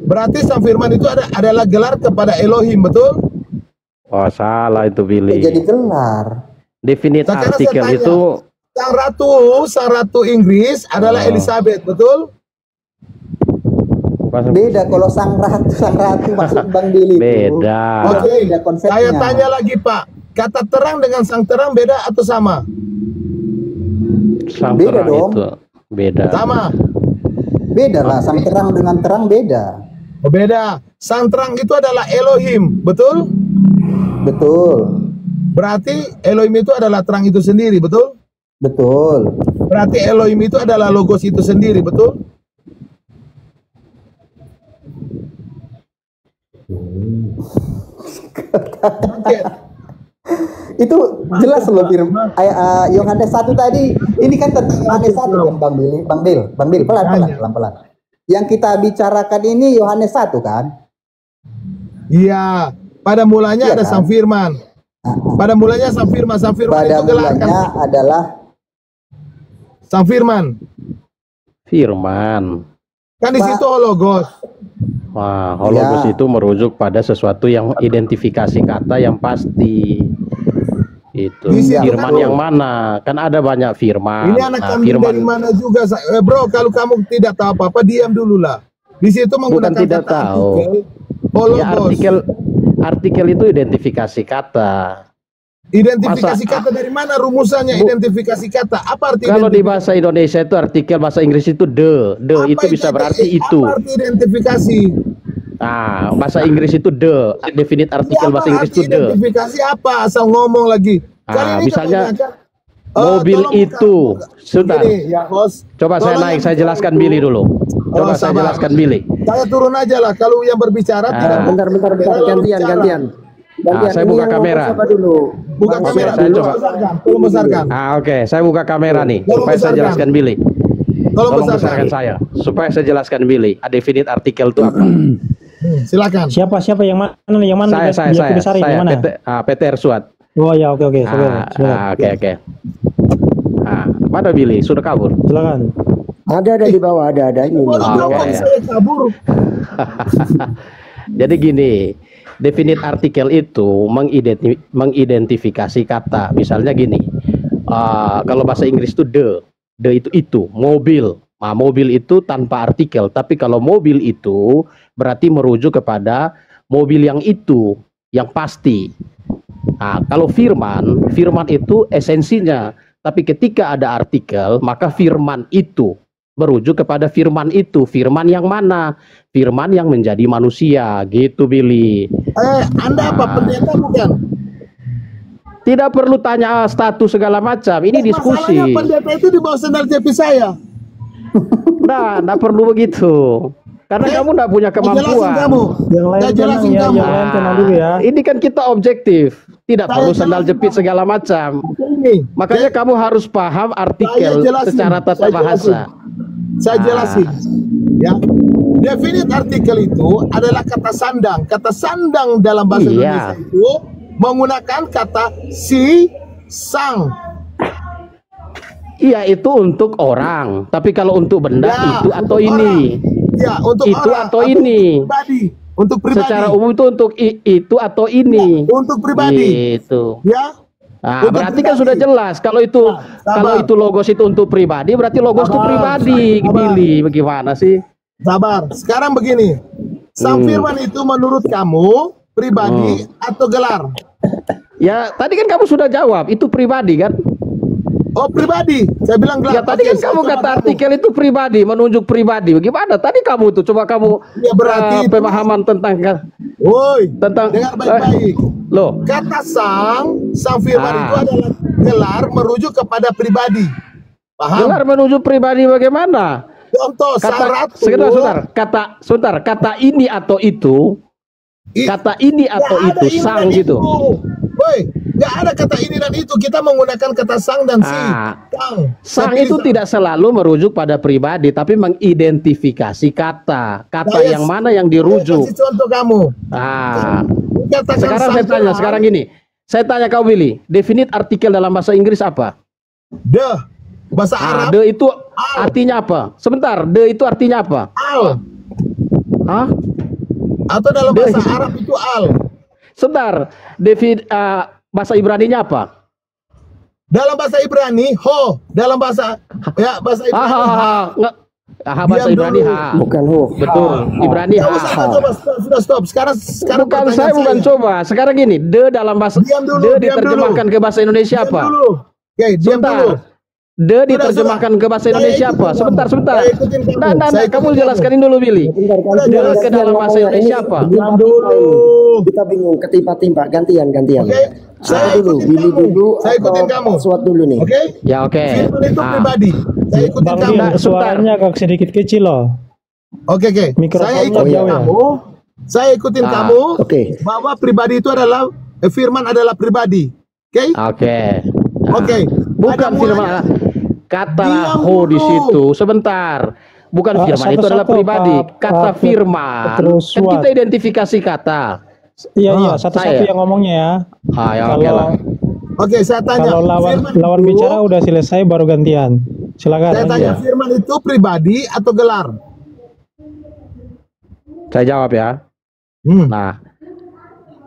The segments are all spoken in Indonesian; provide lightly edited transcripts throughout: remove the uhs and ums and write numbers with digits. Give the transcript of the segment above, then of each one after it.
Berarti sang firman itu adalah gelar kepada Elohim, betul? Oh, salah itu Billy. Jadi gelar. Definite Sekarang saya artikel tanya, itu sang ratu Inggris adalah Elizabeth, betul? Beda kalau sang ratu maksud Bang Billy itu. beda. Oke, Beda konsepnya. saya tanya lagi Pak, kata terang dengan sang terang beda atau sama? Sang Beda terang dong. itu beda. Sama. Beda lah, sang terang dengan terang beda. Oh, beda. Sang terang itu adalah Elohim, betul? Betul. Berarti Elohim itu adalah terang itu sendiri, betul? Betul. Berarti Elohim itu adalah logos itu sendiri, betul? Oke. Itu jelas loh firman Yohanes 1 tadi. Ini kan tentang Yohanes 1 kan Bang Bil, pelan-pelan. Yang kita bicarakan ini Yohanes 1 kan? Iya, pada mulanya Iya ada kan? sang firman. Pada mulanya sang firman Pada itu gelar kan? mulanya adalah Sang firman. Firman. Kan di situ logos. Wah, hologos itu merujuk pada sesuatu yang identifikasi kata yang pasti. Itu Di situ firman kan- yang mana? Kan ada banyak firman. Ini anak Nah, kambing firman dari mana juga, bro? Kalau kamu tidak tahu apa-apa, diam dulu lah. Di situ menggunakan tidak kata tahu. artikel, ya, artikel itu identifikasi kata. Identifikasi kata dari mana rumusannya? Identifikasi kata apa arti? Kalau di bahasa Indonesia itu artikel, bahasa Inggris itu the Apa itu bisa berarti itu. Apa arti identifikasi? Nah, bahasa Inggris itu the, definite artikel bahasa Inggris itu the. Identifikasi apa? Asal ngomong lagi. Ah, Kali ini misalnya, kebanyakan, mobil tolong itu. Sebentar. Gini, ya, host. Coba saya Tolong naik, yang saya bicara jelaskan itu- Billy dulu. Coba saya sabar. jelaskan Billy. Saya turun aja lah. Kalau yang berbicara tidak. Bentar, gantian. Saya Ini buka yang kamera. ngomong siapa dulu? Buka Bang kamera Syed saya dulu. coba. Tolong besarkan. Oke, saya buka kamera nih Tolong supaya saya besarkan. jelaskan Billy. Tolong Tolong besarkan. besarkan saya supaya saya jelaskan Billy. Definite artikel itu apa? Silakan. Siapa yang mana yang mana saya yang mana? PT Ersuat. Oh ya, oke sabar. Oke. Mana Billy? Sudah kabur. Silakan. Ada di bawah, ada ini. Oke. Saya kabur. Jadi gini, definite artikel itu mengidentifikasi kata. Misalnya gini, kalau bahasa Inggris itu the itu mobil. Nah, mobil itu tanpa artikel, tapi kalau mobil itu berarti merujuk kepada mobil yang itu, yang pasti. Nah, kalau firman itu esensinya, tapi ketika ada artikel, maka firman itu merujuk kepada firman itu. Firman yang mana? Firman yang menjadi manusia, gitu Billy. Anda apa pendeta bukan? Tidak perlu tanya status segala macam, ini diskusi. Masalahnya pendeta itu di bawah sendal jepit saya. Nah, tidak perlu begitu. Karena kamu tidak punya Jelasin kemampuan. kamu. Yang lain Jelasin tenang ya, kamu. yang lain tenang dulu ya. Ini kan kita objektif, tidak Saya perlu sandal jelasin jepit kamu. segala macam. Ini. Makanya kamu harus paham artikel Saya jelasin. secara tata Saya bahasa. Saya jelasin. Ya. Definite artikel itu adalah kata sandang. Kata sandang dalam bahasa Iya. Indonesia itu menggunakan kata si, sang. Iya, itu untuk orang. Tapi kalau untuk benda Ya, itu atau untuk ini. Ya, untuk Itu orang, atau ini. Pribadi. Untuk pribadi. Secara umum itu untuk itu atau ini. Untuk pribadi. Gitu. Ya. Nah, Untuk berarti kan pribadi. sudah jelas kalau itu sabar. logos itu untuk pribadi, berarti logos itu Sabar, pribadi. sabar. Billy, bagaimana sih? Sabar. Sekarang begini. Sang firman itu menurut kamu pribadi atau gelar? Ya, tadi kan kamu sudah jawab, itu pribadi kan? Oh, pribadi. Saya bilang gelar. Ya tadi Oke, kan saya kamu coba kata tahu. artikel itu pribadi, menunjuk pribadi. Bagaimana? Tadi kamu tuh coba kamu Ya, berarti itu- pemahaman tentang Woi, tentang dengar baik-baik. loh. Kata sang firman itu adalah gelar merujuk kepada pribadi. Paham? Gelar menuju pribadi bagaimana? Contoh sang ratu. Sebentar, kata ini atau itu, kata ini atau Nggak ada itu ini sang dan gitu. itu. Woi, nggak ada kata ini dan itu. Kita menggunakan kata sang dan si. Sang. Sang Saya itu pilih tidak selalu merujuk pada pribadi, tapi mengidentifikasi kata. Kata Saya- yang mana yang Saya dirujuk. kasih contoh kamu. Katakan Sekarang sang saya tanya, Tuhan. sekarang gini. Saya tanya kau Billy, definite artikel dalam bahasa Inggris apa? Bahasa Arab. The itu artinya apa? Sebentar, the itu artinya apa? Al. Hah? Atau dalam bahasa Arab itu al. Sebentar, bahasa Ibraninya apa? Dalam bahasa Ibrani ho, dalam bahasa bahasa Ibrani ha. Bahasa Ibrani dulu. ha. Bukan hu. Betul, Ibrani Nggak ha. usah, coba stop. Sekarang Bukan pertanyaan saya bukan coba. Sekarang gini, dalam bahasa Diam dulu, diam diterjemahkan ke bahasa Indonesia Diam apa? dulu. Oke, diam Sebentar. dulu. Diterjemahkan ke bahasa Saya Indonesia ikutin apa? kamu. Sebentar. Saya ikutin kamu. Nah, Saya kamu ikutin jelaskan dulu, Billy. Bentar, Ke dalam bahasa Indonesia apa? Diam dulu. Kita bingung ketimpa-timpa, gantian. Oke, saya dulu, ikutin Billy kamu. dulu, Saya ikutin atau kamu. Aswad dulu nih. Oke? Ya, oke. Firman itu Ah. pribadi. Saya ikutin Bang kamu. Bil, Sebentar. suaranya agak sedikit kecil loh. Oke. Mikrofonnya Saya ikutin jauh ya? kamu. Saya ikutin Ah. kamu. Oke. Bahwa pribadi itu adalah firman adalah pribadi. Oke? Oke. Nah, Oke. Bukan Pada firman mulanya- kata Diam ho di dulu. situ. Sebentar. Bukan firman itu adalah satu-satu, pribadi. Pak. Kata Pak firman. Petrus Kan kita Swat. identifikasi kata. Iya, satu-satu saya. yang ngomongnya ya. Ya, oke lah. Oke, saya tanya. Kalau lawan itu- bicara udah selesai baru gantian. Silakan. Saya tanya, Iya. firman itu pribadi atau gelar? Saya jawab ya. Nah,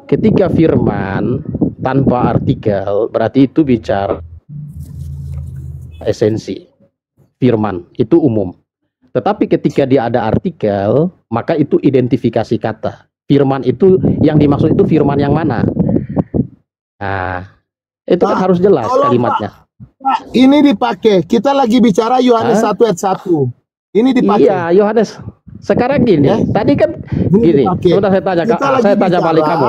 ketika firman tanpa artikel berarti itu bicara esensi. Firman itu umum. Tetapi ketika dia ada artikel, maka itu identifikasi kata. Firman itu yang dimaksud itu firman yang mana? Nah, itu kan Pak, harus jelas tolong, kalimatnya. Pak, ini dipakai. Kita lagi bicara Yohanes Hah? 1 ayat 1. Ini dipakai. Iya, Yohanes. Sekarang gini, Ya. tadi kan Ini gini. dipakai. Sebentar saya tanya, Kita lagi saya tanya balik bicara- kamu.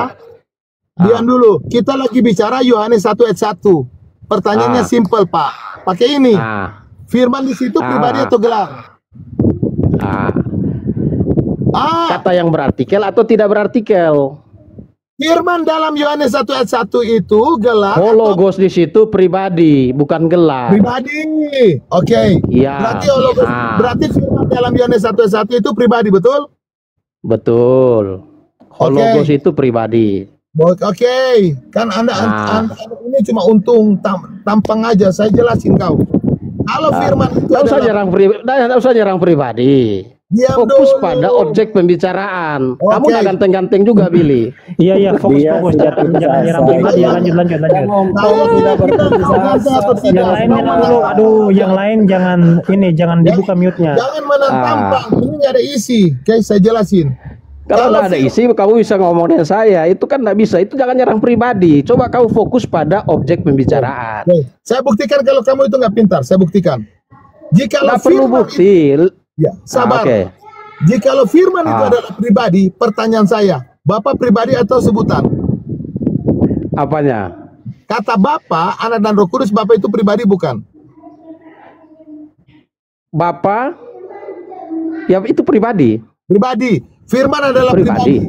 Diam dulu. Kita lagi bicara Yohanes 1 ayat 1. Pertanyaannya simpel, Pak. Pakai ini. Ah, Firman di situ pribadi atau gelar? ah. Ah, Kata yang berartikel atau tidak berartikel? firman dalam Yohanes 1 ayat 1 itu gelar atau Hologos di situ pribadi, bukan gelar. pribadi. Oke. Iya. Berarti hologos, Ah. berarti firman dalam Yohanes 1 ayat 1 itu pribadi, betul? Betul. Hologos itu pribadi. Oke. Kan Anda ini cuma untung tampang aja. Saya jelasin kau. Kalau firman itu Tidak usah adalah nyerang pribadi. diam Fokus dulu. pada objek pembicaraan. Oke. Kamu nggak ganteng-ganteng juga, Billy. Iya, fokus. Dia sudah Jangan putus nyerang asa. pribadi. Ya, lanjut. Saya tidak tidak berputus tahu asa. atau tidak. Yang lain dulu. Aduh, yang lain jangan dibuka mute-nya. Jangan menantang. Ini nggak ada isi. Oke, saya jelasin. Kalau nggak ada isi, kamu bisa ngomongin saya. Itu kan nggak bisa. Itu jangan nyerang pribadi. Coba kamu fokus pada objek pembicaraan. Oke, saya buktikan kalau kamu itu nggak pintar. Saya buktikan. Jikalau Nggak perlu firman bukti. ya, sabar. Oke. Jikalau firman itu Ah. adalah pribadi, pertanyaan saya, Bapak pribadi atau sebutan? Apanya? Kata Bapa, Anak dan Roh Kudus, Bapak itu pribadi bukan? Bapak? Ya itu pribadi. Pribadi. Firman adalah pribadi.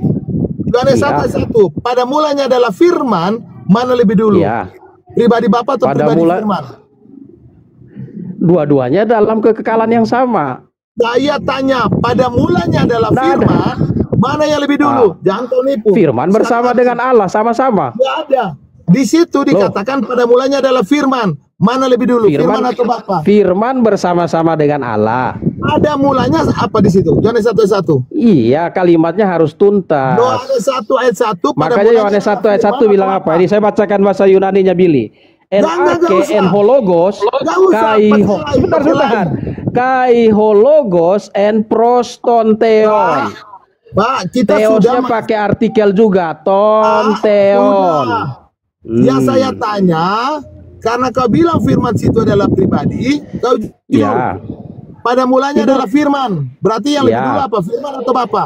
Yohanes Iya. 1 ayat 1. Pada mulanya adalah firman, mana lebih dulu? Iya. Pribadi Bapa atau Pada pribadi mula- firman? Dua-duanya dalam kekekalan yang sama. Saya tanya, pada mulanya adalah Nggak ada. firman, mana yang lebih dulu? Jangan kau nipu. Firman bersama dengan Allah, sama-sama. Nggak ada. Di situ dikatakan pada mulanya adalah firman. Mana lebih dulu? Firman atau Bapa? Firman bersama-sama dengan Allah. Ada mulanya apa di situ? Yohanes 1 ayat 1. Iya, kalimatnya harus tuntas. Yohanes 1 ayat 1 pada Makanya mulanya Yohanes 1 ayat 1 firman bilang atau apa? Ini saya bacakan bahasa Yunaninya, Billy. Nggak usah. En hologos Nggak usah, kai pakai sebentar lain. sebentar. Kai hologos en prostonteon. Pak, kita Teosnya sudah pakai artikel juga, tonteon. sudah. Ya saya tanya, karena kau bilang firman situ adalah pribadi, kau jujur. Ya. Pada mulanya adalah firman. Berarti yang lebih Ya. dulu apa? Firman atau Bapa?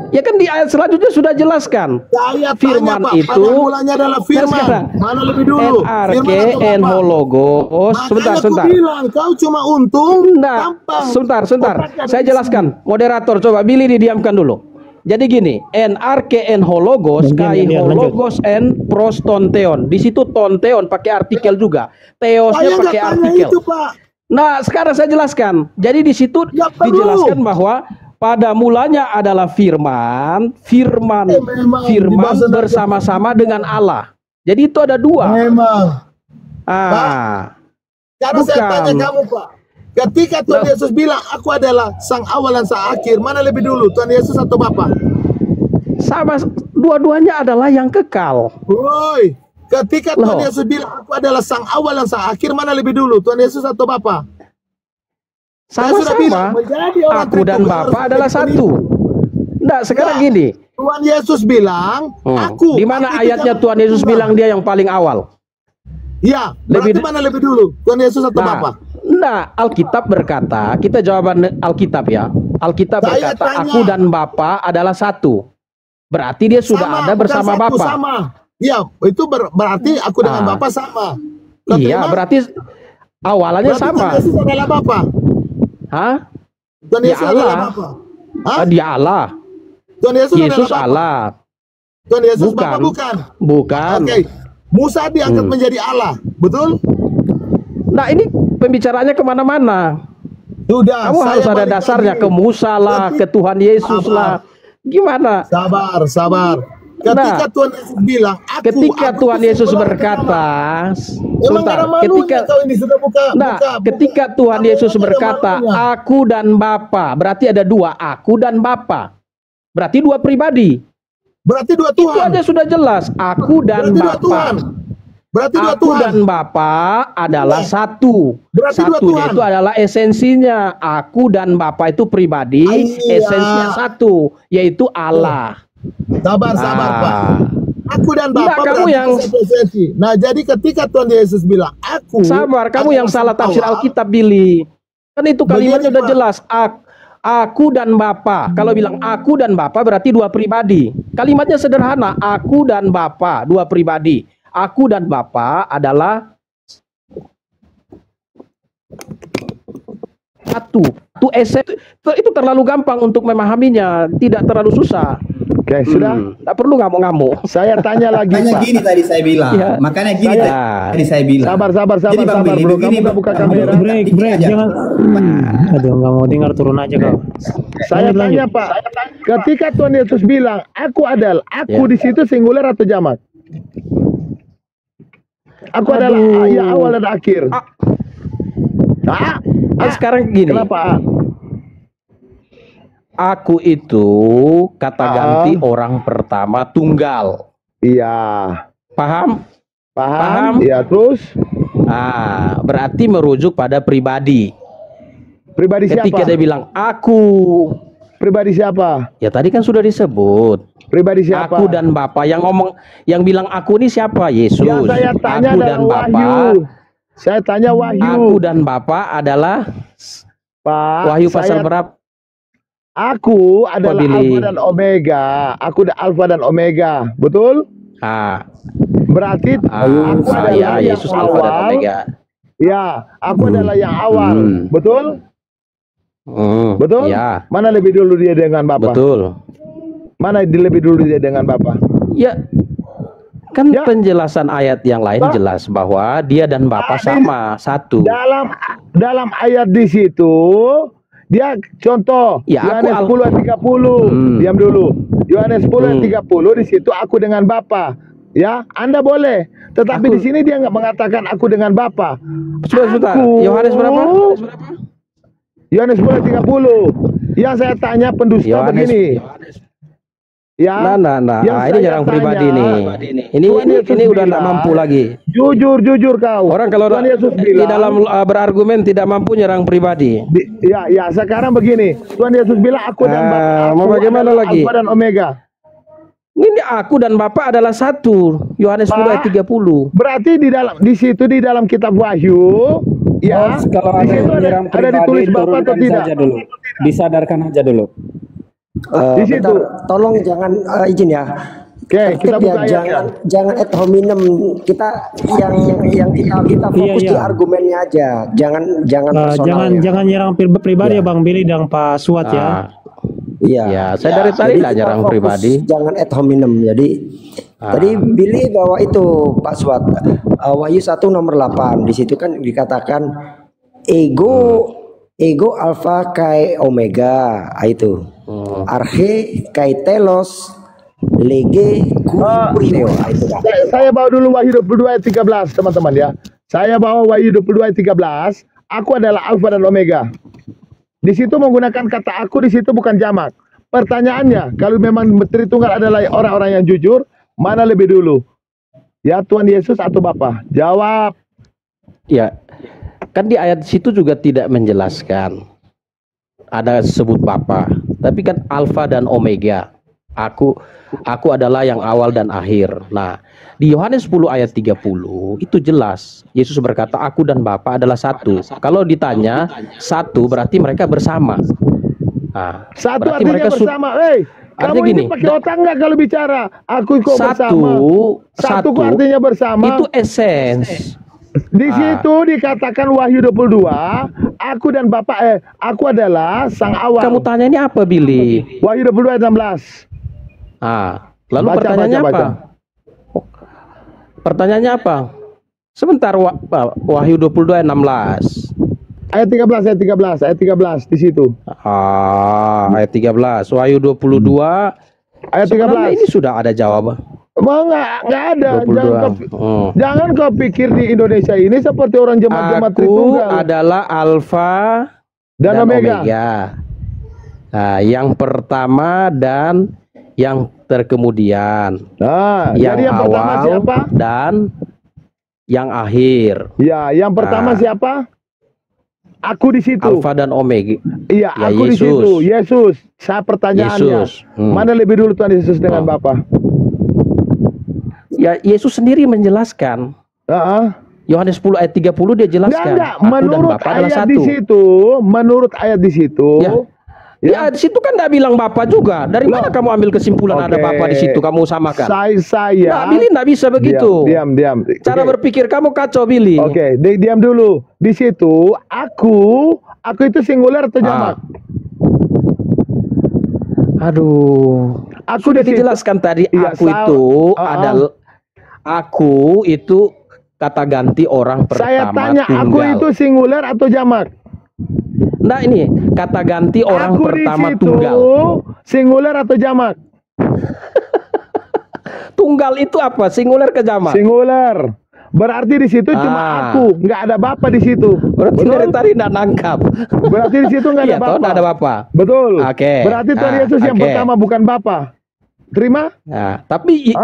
Ya kan di ayat selanjutnya sudah jelaskan. Saya Firman tanya, Pak, itu- pada mulanya adalah firman. sekarang, Mana lebih dulu? NRK Firman atau en Bapa? hologos. Sebentar, Makanya sebentar. aku bilang, kau cuma untung, Enggak, tampang. sebentar. Otaknya Saya ada jelaskan. Moderator, coba Billy didiamkan dulu. Jadi gini, NRK en hologos, kai Gantian, hologos en prostonteon. Di situ tonteon pakai artikel juga. Saya Teosnya nggak pakai tanya artikel. itu, Pak. Nah, sekarang saya jelaskan. Jadi di situ Nggak perlu. dijelaskan bahwa pada mulanya adalah firman, firman memang dibahas bersama-sama dengan Allah. Jadi itu ada dua. Memang. Ah, Karena saya bukan. tanya kamu, Pak. Ketika Tuhan Yesus bilang, aku adalah sang awal dan sang akhir, mana lebih dulu, Tuhan Yesus atau Bapa? Sama, dua-duanya adalah yang kekal. Woi, ketika Loh. Tuhan Yesus bilang, aku adalah sang awal dan sang akhir, mana lebih dulu, Tuhan Yesus atau Bapa? Saya sudah bilang, Sama-sama. menjadi orang Aku dan Tritunggal Bapa harus adalah menjadi satu. Nah, sekarang Ya. gini. Tuhan Yesus bilang, aku. Di mana aku ayatnya tidak Tuhan Yesus berubah. bilang dia yang paling awal? Ya, berarti Lebih- mana lebih dulu, Tuhan Yesus atau Bapa? Nah, Alkitab berkata, kita jawaban Alkitab ya. Alkitab Saya berkata, tanya. aku dan Bapa adalah satu. Berarti dia sudah Sama, ada bukan bersama satu, Bapa. Sama. Ya, itu berarti aku dengan Bapa sama. Kau Iya, terima? berarti awalannya Berarti sama. Tuhan Yesus adalah Bapa. Hah? Tuhan Ya Yesus adalah Allah. Bapa. Hah? Dia Allah. Tuhan Yesus, Yesus adalah Bapa. Allah. Tuhan Yesus Bukan. Bapa bukan. Bukan. Oke. Musa diangkat menjadi Allah, betul? Nah, ini pembicaranya kemana-mana. Sudah. Kamu saya harus ada balik dasarnya lagi. ke Musa lah, ke Tuhan Yesus Sabar. lah. Gimana? Sabar, sabar. Ketika Tuhan Yesus bilang, aku. Ketika aku Tuhan itu Yesus singular berkata, Emang sebentar, ada malunya ketika kau ini sudah buka. Nah, ketika Tuhan Yesus berkata, aku dan Bapa, berarti ada dua, aku dan Bapa. Berarti dua pribadi. berarti dua Itu Tuhan. aja sudah jelas, aku dan Berarti dua Tuhan. Bapa. Berarti dua Aku Tuhan. dan Bapa adalah satu. Berarti dua Satunya Tuhan. itu adalah esensinya. Aku dan Bapa itu pribadi, Iya. esensinya satu, yaitu Allah. Sabar, sabar, Pak. Aku dan Enggak, Bapa kamu berarti yang- satu esensi. Nah, jadi ketika Tuhan Yesus bilang, aku. Sabar, kamu yang adalah salah tafsir Allah, Alkitab, Billy. Kan itu kalimatnya Begini, udah Pak. jelas. Aku dan Bapa. Kalau bilang aku dan Bapa berarti dua pribadi. Kalimatnya sederhana. Aku dan Bapa, dua pribadi. Aku dan Bapa adalah satu. Itu terlalu gampang untuk memahaminya. Tidak terlalu susah. Oke, sudah. Tidak perlu ngamuk-ngamuk. Saya tanya lagi, Makanya Pak. gini tadi saya bilang. Iya. Makanya gini tadi saya bilang. Sabar, Jadi Bang sabar, Billy, bro. begini, Kamu buka kamera. Break, break, jangan. Aduh, nggak mau dengar, turun aja kau. Saya Lanjut, tanya, lanjut. Pak. Ketika Tuhan Yesus bilang, aku adalah, aku Ya. di situ singular atau jamak? Aku adalah yang awal dan akhir. Sekarang gini. Kenapa? Aku itu kata ganti orang pertama tunggal. Iya. Paham? Paham? Paham? Iya, terus Berarti merujuk pada pribadi. pribadi Ketika siapa? dia bilang aku, Pribadi siapa? ya tadi kan sudah disebut. Pribadi siapa? Aku dan Bapa. Yang bilang aku ini siapa? Yesus. Yang saya tanya Aku adalah dan Bapa. Wahyu. Saya tanya Wahyu. Aku dan Bapa adalah Pak. Wahyu pasal saya- berapa? Aku adalah Billy? Alfa dan Omega. Aku Alfa dan Omega. Betul? Ah, Berarti aku adalah ya, yang Yesus Alfa dan awal. Omega. Ya, aku adalah yang awal. Betul? Betul? Ya, Mana lebih dulu dia dengan Bapa? betul. Mana lebih dulu dia dengan Bapa? Ya, kan Ya. penjelasan ayat yang lain Pak. jelas bahwa dia dan Bapa sama, satu. Dalam ayat di situ dia contoh Ya, aku Yohanes 10 ayat 30. Diam dulu. Yohanes 10 ayat 30 di situ aku dengan Bapa. Ya, Anda boleh. Tetapi Aku- di sini dia nggak mengatakan aku dengan Bapa. Sebentar, Aku- Yohanes berapa? Yohanes 10 ayat 30. Yang saya tanya pendusta Yohanes. begini. Ya. Nah, yang ini saya nyerang pribadi tanya, nih. Ini Tuhan Yesus udah tidak bilang, mampu lagi. Jujur kau. Orang kalau Tuhan Yesus di bilang, dalam berargumen tidak mampu nyerang pribadi. Ya, sekarang begini. Tuhan Yesus bilang aku dan Bapa. mau Aku bagaimana adalah lagi? Alfa dan Omega. Ini aku dan Bapa adalah satu. Yohanes 10 ayat 30. Berarti di dalam kitab Wahyu, ya, Bos, kalau di ada situ yang menyerang ada ditulis pribadi, Bapa atau turunkan tidak? saja dulu. Disadarkan aja dulu. Di situ. Bentar, tolong jangan izin ya. Oke, kita Tertib buka ya, ayatnya. jangan ad hominem, kita yang kita fokus Iya. di argumennya aja, jangan personal Jangan ya. jangan nyerang pribadi ya Bang Billy dan Pak Suat ya. Ah, Iya. ya, saya dari tadi Jadi lah kita nyerang fokus, pribadi. jangan ad hominem. Jadi tadi Billy bawa itu Pak Suat, Wahyu 1 nomor 8 di situ kan dikatakan ego alfa kai omega, itu arche kai telos lege kurio, itu kan. Saya bawa dulu Wahyu 22 ayat 13, teman-teman ya. Saya bawa Wahyu 22 ayat 13. aku adalah Alfa dan Omega. Di situ menggunakan kata aku, di situ bukan jamak. Pertanyaannya, kalau memang Tritunggal adalah orang-orang yang jujur, mana lebih dulu? Ya Tuhan Yesus atau Bapa? Jawab. Ya, kan di ayat situ juga tidak menjelaskan. Ada sebut Bapa, tapi kan Alfa dan Omega. Aku adalah yang awal dan akhir. Nah, di Yohanes 10 ayat 30 itu jelas. Yesus berkata, aku dan Bapa adalah satu. Kalau ditanya satu berarti mereka bersama. Nah, Satu berarti artinya mereka bersama. Kamu artinya ini pakai otak nggak kalau bicara? Aku kok bersama. Satu kok artinya bersama. Itu essence. Di situ dikatakan Wahyu 22, aku dan Bapa aku adalah sang awal. Kamu tanya ini apa, Billy? Wahyu 22 ayat 16. Lalu Baca, pertanyaannya baca, apa? baca. Pertanyaannya apa? Sebentar, Wahyu 22 ayat 16. Ayat 13 di situ. Ayat 13. Wahyu 22 Ayat sebenarnya 13. ini sudah ada jawaban. Nggak ada. 22. Jangan kau pikir di Indonesia ini seperti orang jemaat-jemaat Aku Tritunggal adalah Alfa dan Omega. Nah, yang pertama dan yang terkemudian. Nah, Yang jadi yang pertama awal siapa? dan yang akhir. Ya, yang pertama siapa? Aku di situ. Alfa dan Omega. Iya, Ya, aku di Yesus. situ. Yesus. Saya pertanyaannya, Yesus. mana lebih dulu Tuhan Yesus dengan Bapa? Ya, Yesus sendiri menjelaskan. Yohanes 10 ayat 30 dia jelaskan. Enggak. Aku dan Menurut Bapa adalah ayat satu. di situ, menurut ayat di situ, Ya, di situ kan enggak bilang Bapa juga. Dari mana kamu ambil kesimpulan ada Bapa di situ kamu samakan? Saya Nah, Billy enggak bisa begitu. Diam. Cara berpikir kamu kacau, Billy. Diam dulu. Di situ aku itu singular atau jamak? Aduh. Aku Sudah di situ. dijelaskan tadi Iya, adalah aku itu kata ganti orang pertama. Saya tanya, tunggal. aku itu singular atau jamak? Nah, ini kata ganti orang Aku pertama di situ tunggal. singular atau jamak? Tunggal itu apa? Singular ke jamak? Singular. Berarti di situ cuma aku, nggak ada Bapa di situ. Berarti Betul? dari tadi nggak nangkap. Berarti di situ nggak ada Iya, Bapa. nggak ada Bapa. Betul. Oke. Berarti Tuhan Yesus yang pertama bukan Bapa. Terima? Nah, tapi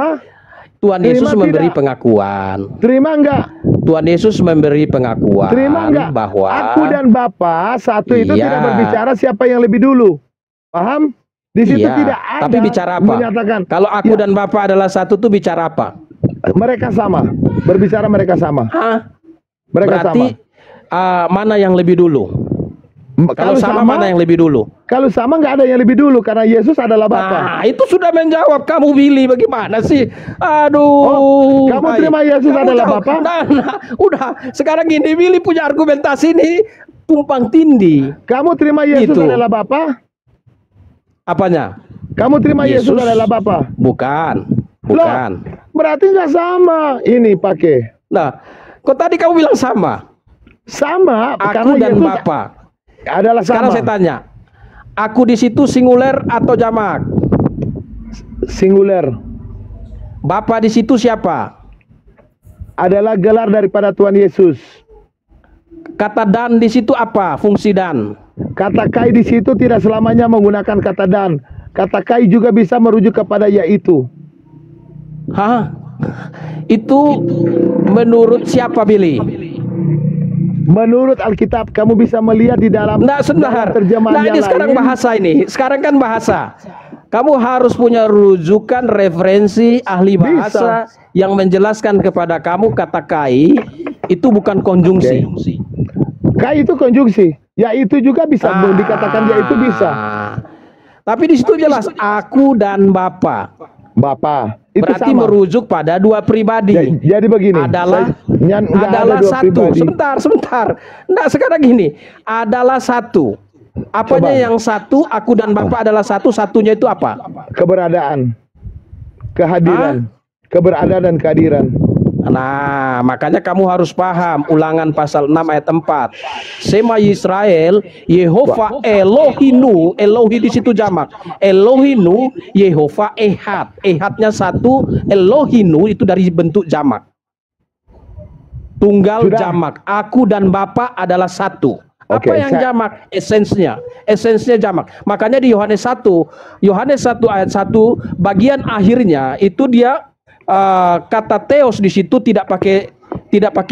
Tuhan Terima Yesus memberi tidak? pengakuan. Terima nggak? Tuhan Yesus memberi pengakuan Terima nggak? bahwa Aku dan Bapa satu itu Iya. tidak berbicara siapa yang lebih dulu. Paham? Di situ Iya, tidak ada. tapi bicara apa? Menyatakan Kalau aku Ya. dan Bapa adalah satu tuh bicara apa? mereka sama. Berbicara mereka sama. Mereka Berarti mana yang lebih dulu? sama. Kalau sama mana yang lebih dulu? Kalau sama nggak ada yang lebih dulu karena Yesus adalah Bapa. Nah, itu sudah menjawab. Kamu Billy bagaimana sih? Aduh. Kamu Hai. terima Yesus Kamu adalah tahu- Bapa? Nah, udah. Sekarang ini Billy punya argumentasi ini tumpang tindih. Kamu terima Yesus Gitu. adalah Bapa? Apanya? Kamu terima Yesus Yesus adalah Bapa? Bukan. Loh, Bukan. berarti nggak sama. Ini pakai Nah, kok tadi kamu bilang sama? sama Aku karena dan Yesus Bapa. adalah Sekarang sama. saya tanya, aku di situ singuler atau jamak? Singular Bapa di situ siapa? adalah gelar daripada Tuhan Yesus. Kata dan di situ apa? Fungsi dan. Kata kai di situ tidak selamanya menggunakan kata dan. Kata kai juga bisa merujuk kepada yaitu. Hah? Itu menurut siapa, Billy? Menurut Alkitab kamu bisa melihat di dalam Nggak, sebentar. dalam terjemahan Nah, ini yang sekarang lain. bahasa ini. Sekarang kan bahasa. Kamu harus punya rujukan referensi ahli bahasa yang menjelaskan kepada kamu kata kai itu bukan konjungsi. Kai itu konjungsi. Yaitu juga bisa dikatakan yaitu bisa. Tapi di situ jelas aku dan Bapa. Bapa. Itu Berarti sama. merujuk pada dua pribadi. Jadi begini. Adalah nggak ada adalah dua satu. pribadi. Sebentar. Nggak, sekarang gini. Adalah satu. Apanya Coba. yang satu? Aku dan Bapa adalah satu. Satunya itu apa? Keberadaan. Kehadiran. Keberadaan dan kehadiran. Nah, makanya kamu harus paham Ulangan pasal 6 ayat 4. Sema Israel, Yehova Elohinu, Elohi di situ jamak. Elohinu, Yehova Ehad. Ehadnya satu, Elohinu itu dari bentuk jamak. Tunggal Sudah. jamak. Aku dan Bapa adalah satu. Oke, Apa yang jamak? Esensinya jamak. Makanya di Yohanes 1 ayat 1 bagian akhirnya itu dia kata theos di situ tidak pakai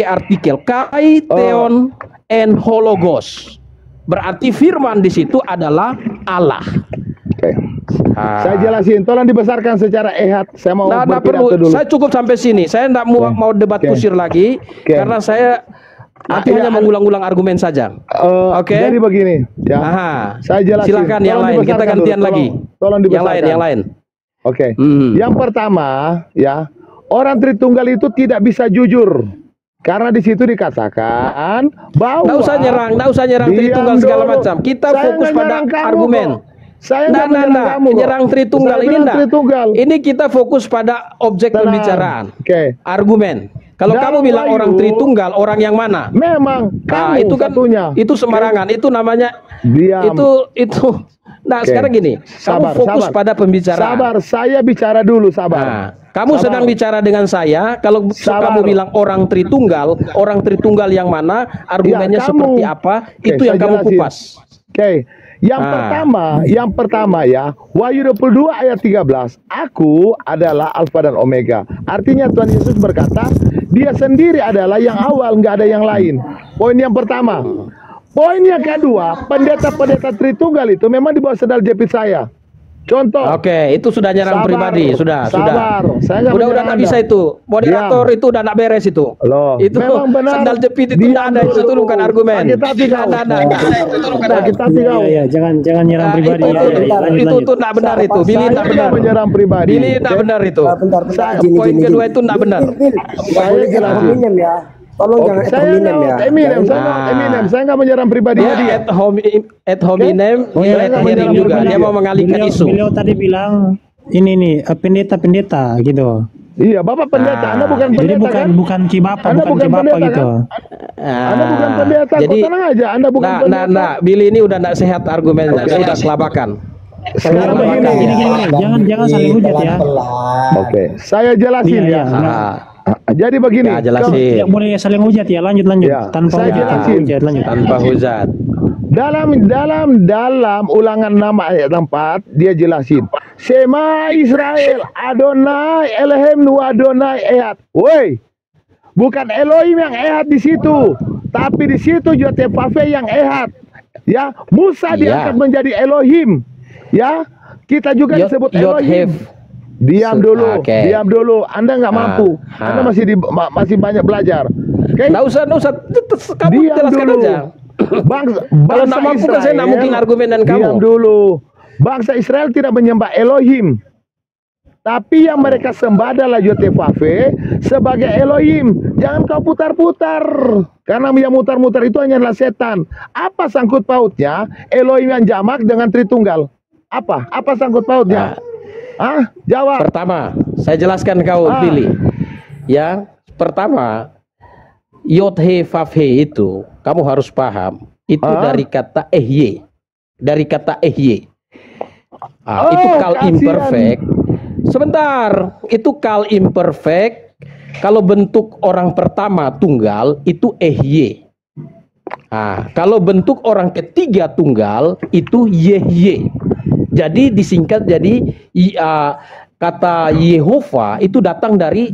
artikel. Kai theon and hologos. Berarti firman di situ adalah Allah. Oke. Saya jelasin, tolong dibesarkan secara ehad. Saya mau Nah, berpidato perlu. dulu. Saya cukup sampai sini. Saya tidak mau debat Oke. kusir lagi karena saya nanti ya, hanya mengulang-ulang argumen saja. Oke. Jadi begini, ya. Aha. Saya jelasin. Silakan yang Tolong lain. Kita dibesarkan gantian dulu. lagi. Tolong Yang dibesarkan. lain. Oke. Hmm. Yang pertama, ya, orang Tritunggal itu tidak bisa jujur. Karena di situ dikatakan bahwa Nggak usah nyerang Diam Tritunggal segala dulu. macam. Kita Saya fokus nggak pada nyerang kamu argumen. kok. Saya nggak menyerang kamu kok. Nyerang Tritunggal Saya ini bilang enggak. Tritunggal. Ini kita fokus pada objek Tenang. pembicaraan. Oke. Argumen. Kalau Dalam kamu bilang Wahyu, orang Tritunggal, orang yang mana? Memang kamu Nah, itu kan satunya. itu sembarangan. Itu namanya Diam. itu. Nah, Oke. sekarang gini, Sabar, kamu fokus sabar. pada pembicaraan. Sabar, saya bicara dulu, sabar. Nah, kamu Sabar. sedang bicara dengan saya. Kalau Sabar. kamu bilang orang Tritunggal yang mana, argumennya Ya, kamu. seperti apa, Oke, itu yang saya kamu jelasin. kupas. Oke. Yang Ah. pertama ya, Wahyu 22 ayat 13. Aku adalah Alfa dan Omega. Artinya Tuhan Yesus berkata, Dia sendiri adalah yang awal, nggak ada yang lain. Poin yang pertama. Poin yang kedua, pendeta-pendeta Tritunggal itu memang di bawah sendal jepit saya. Contoh. Oke, itu sudah nyerang Sabar, pribadi, sudah. sabar. Saya nggak Udah menyerang nggak Anda. bisa itu. Moderator itu udah nggak beres itu. Loh, Itu memang benar. sandal jepit itu Diam nggak ada, itu dulu. bukan argumen. Sakit hati kau. Nggak. Sakit hati kau. Ya, jangan nyerang pribadi Itu ya. Lanjut. itu nggak benar itu. Billy Saya nggak benar. nggak menyerang pribadi. Billy nggak Oke? benar itu. Bentar, Poin kedua itu nggak benar. Saya Boleh jangan jelasin. hominem ya. Tolong Oke, jangan saya hominem nggak ya. Eminem, saya Nah. nggak Eminem, saya nggak menyerang pribadi Dia dia. ad hominem, Oh, dia saya ad nggak hearing menyerang juga. pribadi. Dia mau mengalihkan isu. Beliau tadi bilang ini nih pendeta-pendeta gitu. Iya, Bapak pendeta, Ah. Anda bukan Jadi pendeta kan? bukan Kibapa, Anda bukan bukan Kibapa pendeta, gitu. Anda bukan pendeta, kok Jadi, tenang aja, Anda bukan pendeta. nah, Billy ini udah nggak sehat argumennya, dia udah kelabakan. Sekarang begini. Jangan saling hujat ya. Pelan-pelan. Oke, saya jelasin Iya, ya. iya. Jadi begini. Ya, jelasin. Tidak boleh saling hujat ya. Lanjut. Ya, Tanpa saya hujat. jelasin. Lanjut. Tanpa hujat. Dalam Ulangan 6 ayat 4 dia jelasin. Shema Israel, Adonai Elohim nu Adonai Ehad. Woi, bukan Elohim yang Ehad di situ, tapi di situ Yotevave yang Ehad. Ya, Musa Iya. diangkat menjadi Elohim. Ya, kita juga disebut Elohim. Diam dulu, Oke. diam dulu. Anda nggak mampu. Ah. Anda masih banyak belajar. Oke? Nggak usah. Kamu Diam jelaskan dulu. aja. Kalau nggak mampu kan saya nggak mungkin argumen dan kamu. Diam dulu. Bangsa Israel tidak menyembah Elohim. Tapi yang mereka sembah adalah Yotevave sebagai Elohim. Jangan kau putar-putar. Karena yang mutar-mutar itu hanyalah setan. Apa sangkut pautnya Elohim yang jamak dengan Tritunggal? Apa? Apa sangkut pautnya? Jawab. Pertama, saya jelaskan kau pilih. Ya, pertama, Yod-He Vav-He itu kamu harus paham. Itu dari kata ehye. Dari kata ehye. Itu kal kasihan. imperfect. Sebentar, itu kal imperfect. Kalau bentuk orang pertama tunggal itu ehye. Kalau bentuk orang ketiga tunggal itu yehye. Jadi disingkat jadi kata Yehova itu datang dari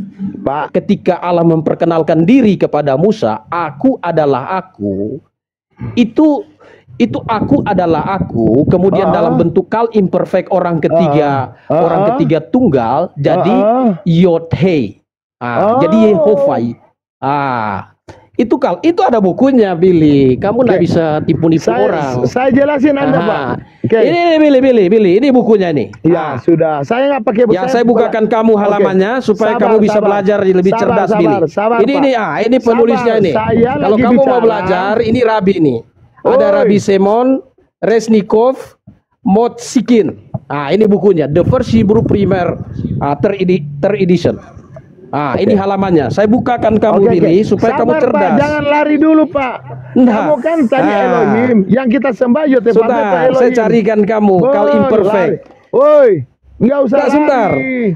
ketika Allah memperkenalkan diri kepada Musa, aku adalah aku. Itu aku adalah aku. Kemudian dalam bentuk kal imperfect orang ketiga tunggal jadi Yod-He. Jadi Yehova. Itu ada bukunya, Billy. Kamu nggak bisa tipu-nipu orang. Saya jelasin Anda, Pak. Ini Billy, ini bukunya nih. Ya, sudah. Saya nggak pakai. Ya, saya bukakan kamu halamannya supaya kamu bisa belajar lebih cerdas, Billy. Ini penulisnya ini. Kalau kamu mau belajar, ini Rabi nih. Ada Rabi Semon Resnikov Motsikin. Ini bukunya, The First Hebrew Primer Third Edition. Ini halamannya. Saya bukakan kamu Billy supaya kamu cerdas. Pak, jangan lari dulu, Pak. Kamu kan tadi Elohim, yang kita sembah Yotevave Elohim. Saya carikan kamu kal imperfect. Woi, nggak usah sebentar. lari.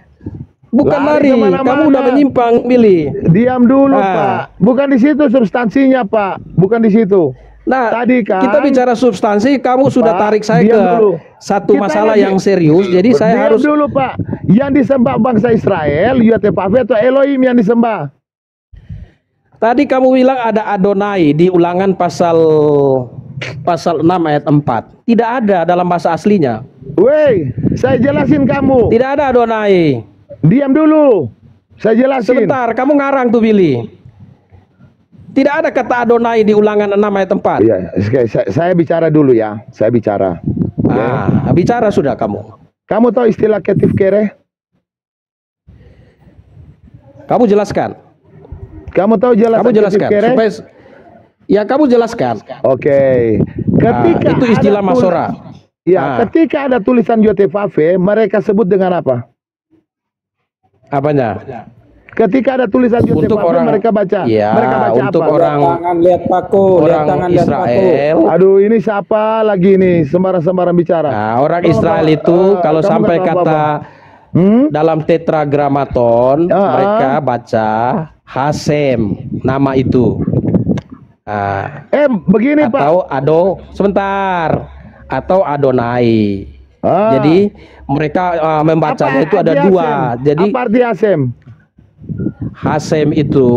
Bukan Lari lari, kemana-mana. kamu udah menyimpang, Billy. Diam dulu, Ah. Pak. Bukan di situ substansinya, Pak. Bukan di situ. Nah, Tadi kan, kita bicara substansi, kamu sudah Pak, tarik saya diam ke dulu. satu Kita masalah lagi- yang serius, jadi saya Diam harus dulu, Pak. Yang disembah bangsa Israel, Yotevave atau Elohim yang disembah? Tadi kamu bilang ada Adonai di Ulangan pasal 6 ayat 4. Tidak ada dalam bahasa aslinya. Woi, saya jelasin kamu. Tidak ada Adonai. Diam dulu. Saya jelasin. Sebentar, kamu ngarang tuh, Billy. Tidak ada kata Adonai di Ulangan 6 ayat 4. Iya, saya bicara dulu ya. Saya bicara. Bicara sudah kamu. Kamu tahu istilah ketif kere? Kamu jelaskan. Kamu tahu jelas Kamu ketif jelaskan kere? supaya ya kamu jelaskan. Oke. Ketika itu istilah ada Masora. Ya, ketika ada tulisan Yotevave, mereka sebut dengan apa? Apanya? Ketika ada tulisan Untuk Yotevave, orang mereka baca. Ya, mereka baca untuk apa? orang Tangan lihat paku, lihat orang tangan lihat paku. Israel. Aduh, ini siapa lagi nih sembarang-sembarang bicara? Nah, orang Kamu Israel nggak- itu kalau kamu sampai nggak tahu kata Hmm? dalam tetragramaton mereka baca Hasem, nama itu. Begini Pak. Atau sebentar, atau Adonai. Ah. Jadi mereka membacanya itu ada arti dua. Hasem? Jadi Apa arti Hasem? Hasem itu,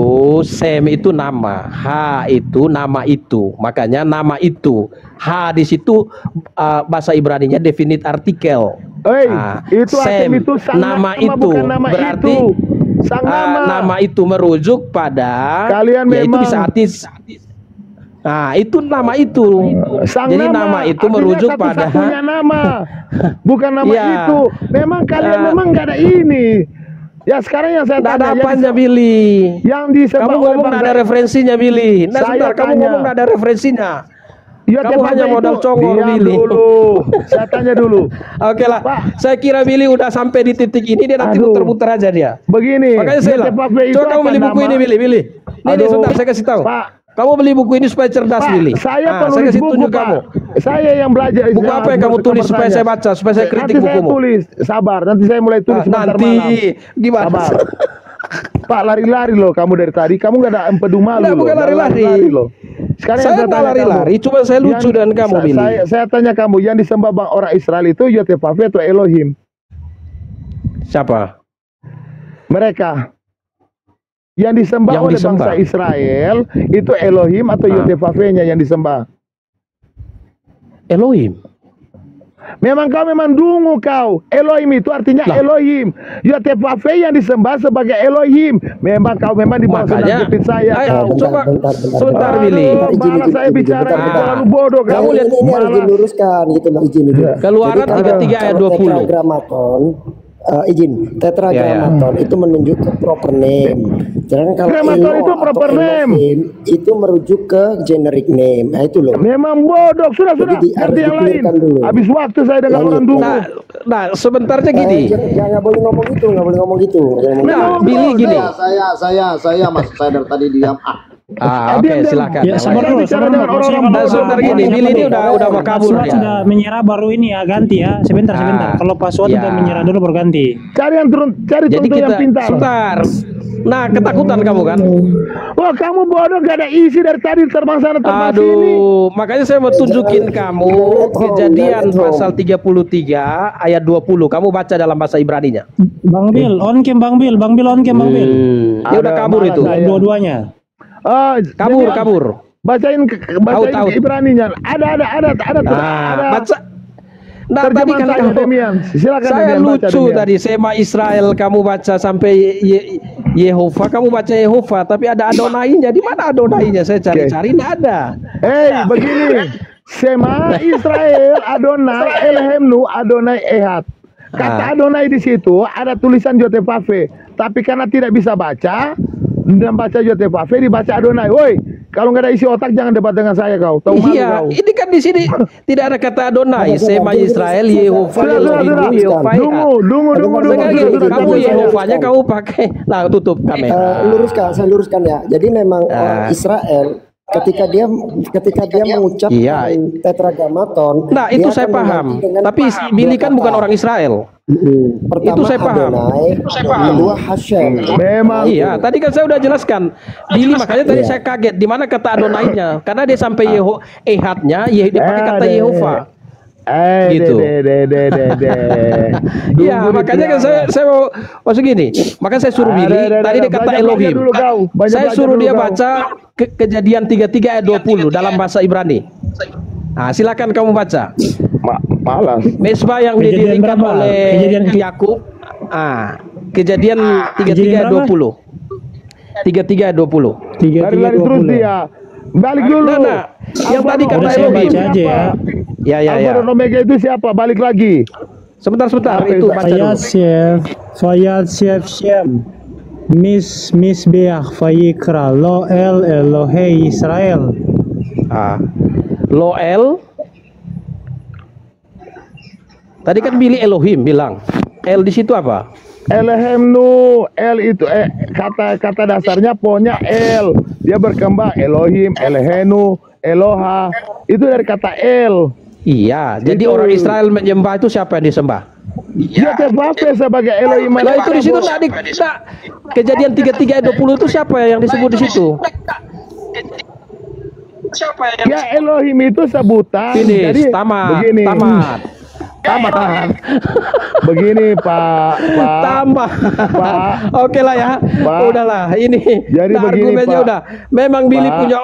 Sem itu nama, H itu nama itu. Makanya nama itu, H di situ bahasa Ibraninya definite artikel. Itu Hasem Sem, itu sang nama itu bukan nama berarti itu. Sang nama itu merujuk pada Kalian ya itu memang- bisa arti. Nah, itu nama itu. Sang Jadi nama itu artinya merujuk satu-satunya pada nama, bukan nama Iya. itu. Memang kalian memang nggak ada ini. Ya sekarang yang saya Nggak ada tanya, apanya, Billy. yang disebut Kamu oleh ngomong nggak ada referensinya, Billy. Nah, Saya sebentar, kamu tanya. ngomong nggak ada referensinya. Kamu hanya modal congor, Diam Billy. dulu. Saya tanya dulu. Oke lah, Pak. saya kira Billy udah sampai di titik ini, dia nanti Aduh. muter-muter aja dia. Begini. Makanya saya bilang, Yotevave itu coba kamu apa beli buku nama? ini, Billy. Nih, Aduh. sebentar, saya kasih tahu. Pak. Kamu beli buku ini supaya cerdas, Pak, Billy. saya saya penulis kasih buku, tunjuk Pak. kamu. Saya yang belajar. Buku apa yang kamu tulis supaya saya baca, supaya saya kritik nanti bukumu? Saya tulis, sabar. Nanti saya mulai tulis sebentar Nanti malam. gimana? Sabar. Pak, lari-lari loh kamu dari tadi. Kamu gak ada empedu malu Nggak, loh. bukan Nggak lari-lari. loh. Sekarang Saya yang nggak tanya lari-lari, kamu. cuma saya lucu Yang- dengan kamu, Billy. Saya tanya kamu, yang disembah bang orang Israel itu Yotevave atau Elohim? Siapa? Mereka. Yang disembah Yang oleh disembah. bangsa Israel itu Elohim atau Yotevave-nya yang disembah? Elohim. Memang kau memang dungu kau. Elohim itu artinya Lah. Elohim. Yotevave yang disembah sebagai Elohim. Memang kau memang di bawah Makanya, sendal jepit saya ayo, kau. coba sebentar, Aduh, Billy. malah saya bicara izin. ini terlalu bodoh Kamu kamu. lihat ini harus Malah diluruskan gitu loh, izin itu. Keluaran Jadi 33 ayat kalau 20. Tetragrammaton, izin, tetragrammaton itu menunjuk ke proper name. Sedangkan kalau Grammaton Elo itu atau proper name. Elohim itu merujuk ke generic name. Nah itu loh. memang bodoh. Sudah. Jadi harus Ganti yang lain. dikliarkan dulu. Habis waktu saya dengan Lanjut. orang dungu. Nah, sebentarnya gini. Jangan boleh ngomong gitu, nggak boleh ngomong gitu. Jangan ngomong Nah, gitu. Billy gini. Saya Mas, saya dari tadi diam. Oke, Diam. silakan. Ya, sabar dulu, bicara sabar dengan dulu. orang-orang Kalau bodoh. Sebentar gini, Pak Billy ini udah mau kabur Suat dia. sudah menyerah baru ini ya, ganti ya. Sebentar. Kalau Pak Suat Ya. udah menyerah dulu baru ganti. Cari yang cari Jadi contoh yang kita pintar. sebentar. Nah, ketakutan kamu kan? Wah, kamu bodoh, gak ada isi dari tadi terbang sana terbang sini. Aduh, makanya saya mau tunjukin kamu Kejadian pasal 33 ayat 20. Kamu baca dalam bahasa Ibraninya. Bang Bil, on cam Bang Bil, Bang Bil on cam Bang Bil. Dia udah Ada kabur malah itu. saya. Dua-duanya. Kabur. Bacain Tahu. Ibraninya. Ada. Nah, baca. Nah, tadi Terjemahan kan saya, kamu, Demian. Silakan saya Demian, baca, lucu Demian. tadi Sema Israel kamu baca sampai Yehova, kamu baca Yehova, tapi ada Adonainya. Di mana Adonainya? Saya cari-cari nggak ada. Begini. Sema Israel Adonai Elohimnu Adonai Ehad. Kata Adonai di situ ada tulisan Yotevave, tapi karena tidak bisa baca dan baca Yotevave dibaca Adonai. Woi, kalau nggak ada isi otak jangan debat dengan saya kau. Tahu malu Iya, kau. ini kan di sini tidak ada kata Adonai. Sema Israel Yehova Sudah. Elohimmu Yehova Ehad. Dungu. Sekarang gini, Sudah, kamu sudah. Yehovanya kamu pakai. Nah, tutup kamera. Saya luruskan ya. Jadi memang orang Israel ketika dia mengucapkan Iya. tetragrammaton, Nah, itu dia saya akan paham. mengganti dengan Tapi Billy kan bukan orang Israel. pertama Itu saya paham. Adonai, kedua Hashem. Memang. Iya, tadi kan saya udah jelaskan. Billy makanya tadi saya kaget di mana kata Adonai-nya. Karena dia sampai Ehadnya, dia pakai kata Yehova. Gitu. Iya, makanya kan saya mau maksud gini. Makanya saya suruh Billy, tadi dia kata Elohim. Saya suruh dia baca Kejadian 33 ayat 20 dalam bahasa Ibrani. Nah, silakan kamu baca. Malas. Mesbah yang Kejadian didirikan berapa? oleh Yakub. Kejadian 33 ayat 20. 33 ayat 20. Lari-lari terus dia. Balik dulu. Nah, yang tadi kata Udah saya Elohim. baca aja ya. Ya. Alfa dan Omega itu siapa? Balik lagi. Sebentar itu baca dulu. Fayat Chef Shem. Misbeach Vayikra Lo El Elohei Israel. Loel. Tadi kan Billy Elohim bilang. El di situ apa? Elohim nu. El itu kata dasarnya pokoknya El. Dia berkembang Elohim, Elohenu, Eloha. Itu dari kata El. Iya, jadi Itu. orang Israel menyembah itu siapa yang disembah? Dia terpakai sebagai Elohim. Nah, itu di situ Kejadian 33 ayat 20 itu siapa yang disebut di situ? Ya Elohim itu sebutan. Finish, tamat. Begini Pak. Oke lah ya. Pak. Udahlah, ini Jadi begini, argumennya Pak. udah. Memang Billy Pak. punya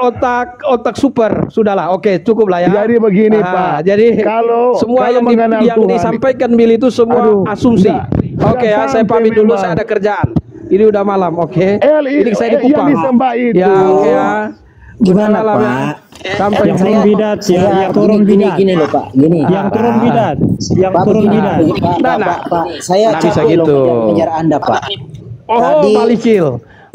otak super. Sudahlah, oke, cukup lah ya. Jadi begini, Pak. Jadi Kalau semua yang mengenal yang Tuhan, disampaikan Billy itu semua Aduh, asumsi. enggak Oke ya, saya sampai pamit dulu, memang. saya ada kerjaan. Ini udah malam, oke. Ini saya di yang Kupang. disembah itu. Ya, oke ya. Gimana Malam ya. Pak? Sampai Yang turun bidat ya, yang turun bidat. Gini loh Pak, gini. Yang turun bidat. Yang Pak, turun begini, bidat. Pak, saya Nah, bisa capek loh gitu. mengejar Anda Pak. Oh, Tadi- Malikil.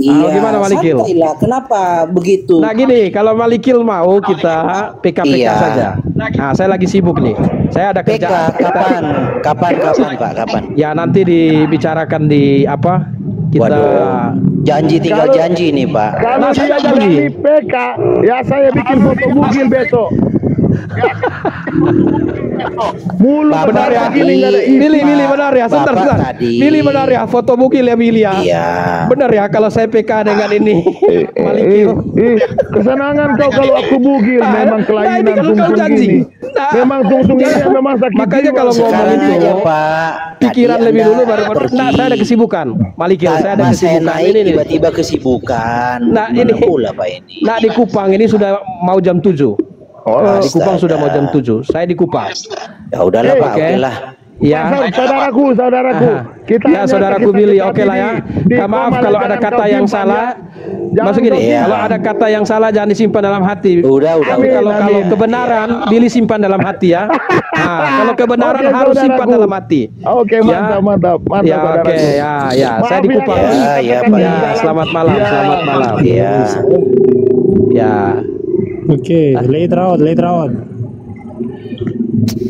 Gimana Malikil? santai lah. Kenapa begitu? Nah gini, kalau Malikil mau kita PK-PK Iya. saja. Nah, saya lagi sibuk nih. Saya ada PK kerjaan. kapan Pak? Kapan? Ya nanti dibicarakan di apa? Kita Waduh, tinggal Kalau- janji nih Pak. Kalau Nah, dia saya jadi janji. PK, ya saya bikin foto bugil besok. Mulu Pak, benar ya, tadi- gini nggak ada isi. Billy benar ya, sebentar. Bapak tadi- Billy benar ya, foto bugil ya Billy ya. Iya. Benar ya kalau saya PK dengan ini Malikil. Kesenangan kau kalau aku bugil, memang Nah, ini kelainan kalau kau tungtung janji. gini. Nah, Memang tungtung ini memang sakit makanya jiwa. kalau ngomong Sekarang itu aja Pak. pikiran Tadi lebih Anda dulu baru. pergi. Nah, saya ada kesibukan. Malikil, saya ada Mas, kesibukan naik ini nih. tiba-tiba kesibukan. Nah, Gimana ini pula Pak ini? Nah, di Kupang ini sudah mau jam 7. Di Kupang Astaga. sudah mau jam 7. Saya di Kupang. Ya udahlah Pak, Oke. oke lah. Ya. Saudaraku, kita Ya, hanya saudaraku kita- Billy, kita oke lah ya. di Maaf koma kalau jangan ada kau kata yang simpan salah. ya. Maksud gini, Iya. kalau ada kata yang salah jangan disimpan dalam hati. Udah. Tapi kalau Amin. kebenaran, Billy simpan dalam hati ya. Nah, kalau kebenaran Oke, harus simpan saudaraku. dalam hati. Oke, Ya. mantap, Ya, oke, saudaraku. ya. Saya di Maaf Kupang. kalau Ya, dikatakan ya, Pak. di Ya, dalam- selamat malam, Ya. selamat malam. Ya. Ya. Oke, later out.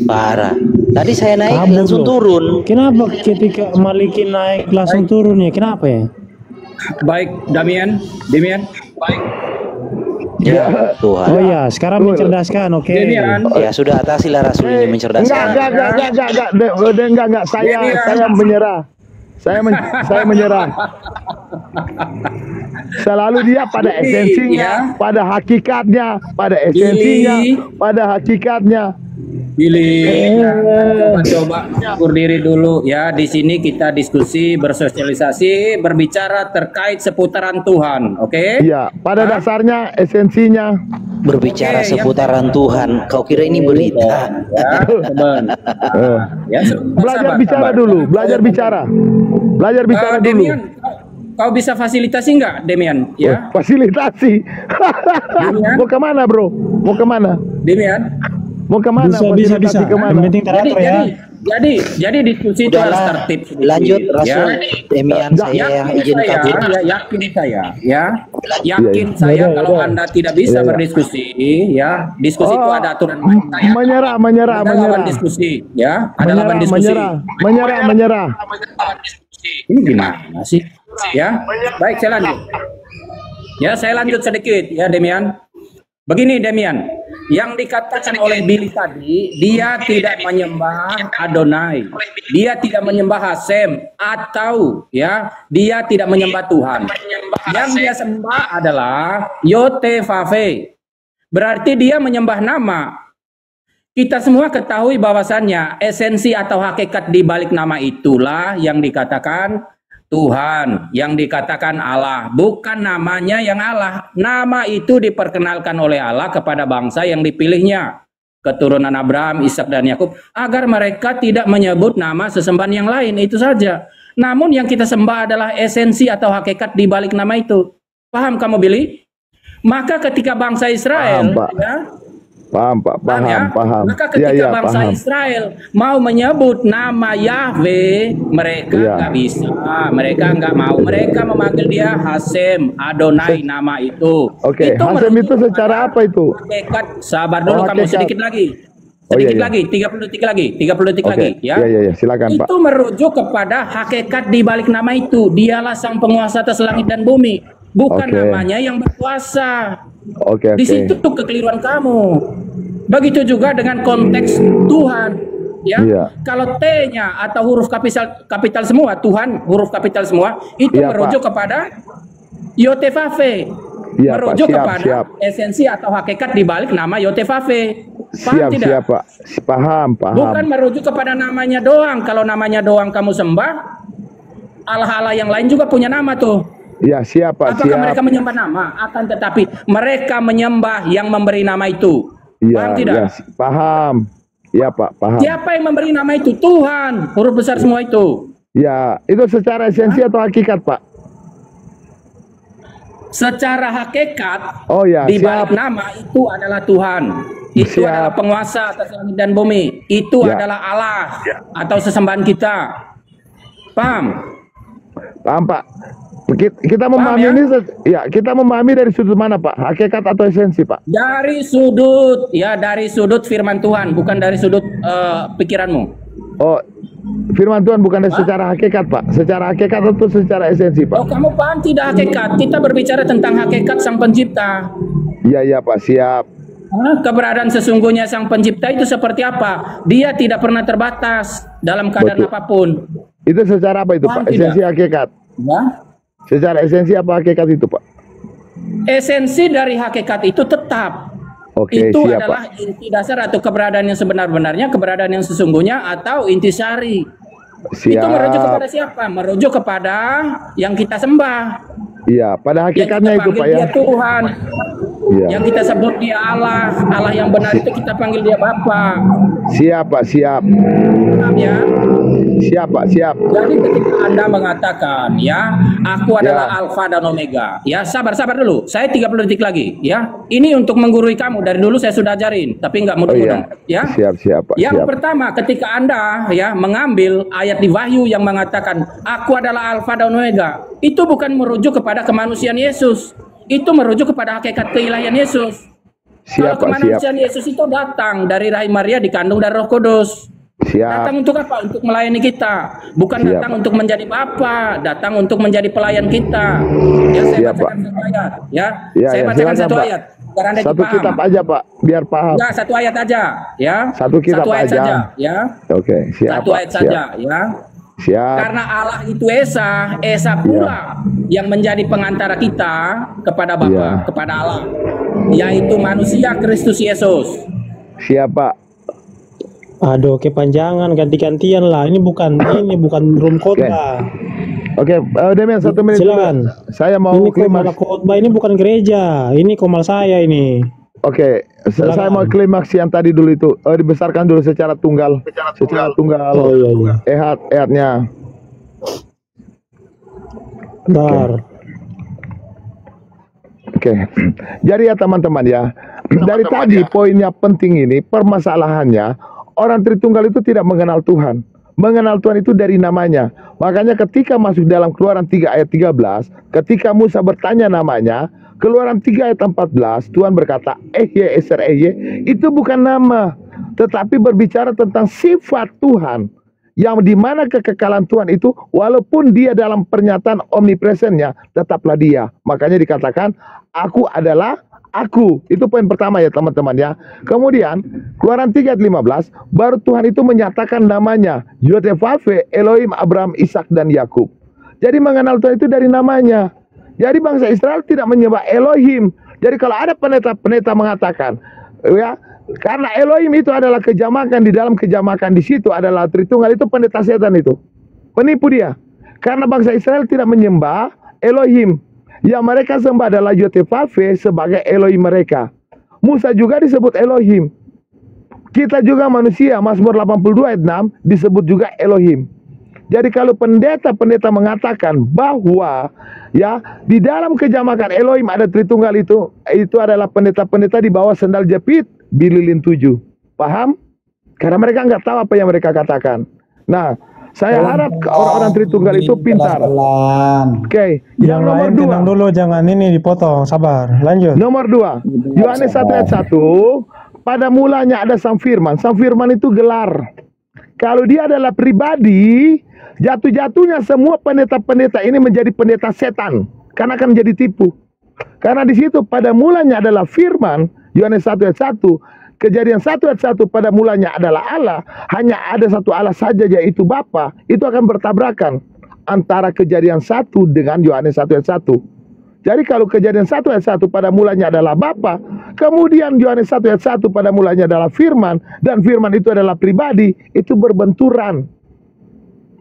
Parah. Tadi saya naik Kabur langsung loh. turun. Kenapa ketika Maliki naik langsung turun ya? Kenapa ya? Baik, Damian. Ya, Tuhan. Oh ya, sekarang mencerdaskan, oke. Damian. Ya sudah atasilah Rasul ini mencerdaskan. Enggak. Saya menyerah. Saya menyerah. Selalu dia pada esensinya, Ya. pada hakikatnya, pada hakikatnya. Billy, coba ukur diri dulu ya. Di sini kita diskusi, bersosialisasi, berbicara terkait seputaran Tuhan, oke? Iya, pada dasarnya esensinya. Berbicara Oke, seputaran Tuhan. Kau kira ini berita? Ya, teman. Ya, Belajar bicara dulu, belajar bicara dulu. Demian, kau bisa fasilitasi nggak, Demian? Ya, Fasilitasi. Demian. Mau kemana, bro? Mau kemana? Demian. Mau kemana? Bisa. Fasilitasi Yang kemana? penting teratur ya. Jadi diskusi itu harus Udahlah, tertib. sedikit, lanjut Rasul. Ya. Demian saya yang izin kabur. Yakin saya Udah, kalau udah. Anda tidak bisa Iya, iya. berdiskusi, ya diskusi itu Oh, ada aturan main. Menyerah. Ada lawan diskusi, ya ada lawan diskusi. Menyerah. Ini gimana sih? Ya, baik saya lanjut. Ya saya lanjut sedikit, ya Demian. Begini Demian, yang dikatakan oleh Billy tadi, dia tidak menyembah Adonai, dia tidak menyembah Hasem, atau ya dia tidak menyembah Tuhan. Yang dia sembah adalah Yotevave, berarti dia menyembah nama. Kita semua ketahui bahwasannya esensi atau hakikat di balik nama itulah yang dikatakan Tuhan, yang dikatakan Allah, bukan namanya yang Allah. Nama itu diperkenalkan oleh Allah kepada bangsa yang dipilihnya, keturunan Abraham, Ishak dan Yakub, agar mereka tidak menyebut nama sesembahan yang lain, itu saja. Namun yang kita sembah adalah esensi atau hakikat di balik nama itu. Paham kamu, Billy? Maka ketika bangsa Israel, Paham, Pak. ya, Paham, Pak. Paham, ya? paham. Maka ketika bangsa paham. Israel mau menyebut nama Yahweh, mereka Iya. nggak bisa, mereka nggak mau, mereka memanggil dia Hasem, Adonai, nama itu. Oke, Hasem merujuk itu secara kepada apa itu? hakikat. Sabar dulu, Oh, kamu hakikat. sedikit lagi. Oh, iya, Sedikit iya. lagi, 30 detik lagi, 30 detik Oke, lagi, ya. iya, silakan, Pak. Itu merujuk kepada hakikat di balik nama itu. Dialah sang penguasa atas langit dan bumi, bukan Oke. namanya yang berkuasa. Oke, Di situ tuh kekeliruan kamu. Begitu juga dengan konteks Tuhan, ya. Iya. Kalau T-nya atau huruf kapital semua, Tuhan huruf kapital semua, itu Iya, merujuk kepada Yotevave. Iya, Pak. Merujuk Siap, kepada siap. esensi atau hakikat di balik nama Yotevave. Paham Siap, tidak? siap, Pak. Paham. Bukan merujuk kepada namanya doang. Kalau namanya doang kamu sembah, Allah-Allah yang lain juga punya nama tuh. Iya, siap, Pak. Apakah Siap. mereka menyembah nama? Akan tetapi mereka menyembah yang memberi nama itu. Paham Iya, tidak? iya, paham. Iya, Pak, paham. Siapa yang memberi nama itu? Tuhan. Huruf besar semua itu. Ya, itu secara esensi atau hakikat, Pak? Secara hakikat, Oh ya, di balik siap. nama itu adalah Tuhan. Itu Siap. adalah penguasa atas langit dan bumi. Itu Ya. adalah Allah atau sesembahan kita. Paham? Paham, Pak. Kita memahami ya? ini, kita memahami dari sudut mana, Pak? Hakikat atau esensi, Pak? Dari sudut firman Tuhan, bukan dari sudut pikiranmu. Oh, firman Tuhan bukan secara hakikat, Pak. Secara hakikat atau secara esensi, Oh, Pak? kamu paham tidak hakikat? Kita berbicara tentang hakikat sang pencipta. Iya, Pak, siap. Keberadaan sesungguhnya sang pencipta itu seperti apa? Dia tidak pernah terbatas dalam keadaan Betul. apapun. Itu secara apa itu, Paham Pak? tidak? Esensi hakikat. Ya. Secara esensi apa hakikat itu, Pak? Esensi dari hakikat itu tetap. Oke, Itu siap, adalah Pak. inti dasar atau keberadaan yang sebenar-benarnya, keberadaan yang sesungguhnya atau intisari. Itu merujuk Siap. kepada siapa? Merujuk kepada yang kita sembah. Iya, pada Yang kita hakikatnya itu, panggil Pak, ya. dia Tuhan. Iya. Yang kita sebut dia Allah. Allah yang benar itu kita panggil dia Bapa. Siap, Pak, siap. Paham ya? Siap, Pak, siap. Jadi ketika Anda mengatakan, ya, aku adalah Ya. Alfa dan Omega. Ya, sabar dulu. Saya 30 detik lagi, ya. Ini untuk menggurui kamu. Dari dulu saya sudah ajarin, tapi nggak Oh mudeng-mudeng, iya. ya. Siap, Pak, Yang siap. pertama, ketika Anda ya mengambil ayat di Wahyu yang mengatakan, aku adalah Alfa dan Omega, itu bukan merujuk kepada kemanusiaan Yesus. Itu merujuk kepada hakikat keilahian Yesus. Kalau Siap, Pak, siap. kemanusiaan Yesus itu datang dari rahim Maria, dikandung dari Roh Kudus. Siap. Datang untuk apa? Untuk melayani kita. Bukan Siap, datang Pak. untuk menjadi bapa, datang untuk menjadi pelayan kita. Ya, saya Siap, bacakan Pak. satu ayat. Ya, Ya, saya ya, bacakan silakan, satu Pak. ayat. Biar Anda Satu dipaham. kitab aja, Pak, biar paham. Enggak, satu ayat aja. Ya. Satu kitab ayat aja. saja. Ya. Oke, siap, Satu Pak. ayat Siap. saja. Ya. Siap. Karena Allah itu Esa pula yang menjadi pengantara kita kepada Bapa, Iya. kepada Allah, yaitu manusia Kristus Yesus. Siap, Pak. Aduh, kepanjangan ganti-gantian lah. Ini bukan room khotbah. Oke, Demian 1 menit. Silakan. Saya mau Ini komal klimaks. khotbah, ini bukan gereja. Ini komal saya ini. Oke, saya mau klimaks yang tadi dulu itu dibesarkan dulu secara tunggal. Secara tunggal. Oh iya. Ehadnya. Bentar. Oke. Jadi ya teman-teman ya, dari tadi poinnya penting ini, permasalahannya orang Tritunggal itu tidak mengenal Tuhan. Mengenal Tuhan itu dari namanya. Makanya ketika masuk dalam Keluaran 3 ayat 13, ketika Musa bertanya namanya, Keluaran 3 ayat 14, Tuhan berkata, Ehye, Eser Ehye, itu bukan nama, tetapi berbicara tentang sifat Tuhan. Yang dimana kekekalan Tuhan itu, walaupun dia dalam pernyataan omnipresennya, tetaplah dia. Makanya dikatakan, aku adalah aku. Itu poin pertama ya teman-teman ya. Kemudian Keluaran 3 ayat 15, baru Tuhan itu menyatakan namanya Yotevave, Elohim Abraham, Ishak dan Yakub. Jadi mengenal Tuhan itu dari namanya. Jadi bangsa Israel tidak menyembah Elohim. Jadi kalau ada pendeta-pendeta mengatakan ya, karena Elohim itu adalah kejamakan, di dalam kejamakan di situ adalah Tritunggal, itu pendeta setan itu. Penipu dia. Karena bangsa Israel tidak menyembah Elohim. Yang mereka sembah adalah Yotevave sebagai Elohim mereka. Musa juga disebut Elohim. Kita juga manusia, Mazmur 82 ayat 6 disebut juga Elohim. Jadi kalau pendeta-pendeta mengatakan bahwa ya di dalam kejamakan Elohim ada Tritunggal, itu adalah pendeta-pendeta di bawah sendal jepit Billy Lin 7. Paham? Karena mereka nggak tahu apa yang mereka katakan. Nah, saya harap orang-orang Tritunggal itu pintar. Oke, yang nomor lain 2. tenang dulu, jangan ini dipotong, sabar. Lanjut. Nomor 2, Yohanes 1 ayat 1, pada mulanya ada Sang Firman. Sang Firman itu gelar. Kalau dia adalah pribadi, jatuh-jatuhnya semua pendeta-pendeta ini menjadi pendeta setan, karena akan menjadi tipu. Karena di situ pada mulanya adalah Firman, Yohanes 1 ayat 1, Kejadian 1 ayat 1, pada mulanya adalah Allah, hanya ada satu Allah saja yaitu Bapa. Itu akan bertabrakan antara Kejadian 1 dengan Yohanes 1 ayat 1. Jadi kalau Kejadian 1 ayat 1 pada mulanya adalah Bapa, kemudian Yohanes 1 ayat 1 pada mulanya adalah Firman, dan Firman itu adalah pribadi, itu berbenturan.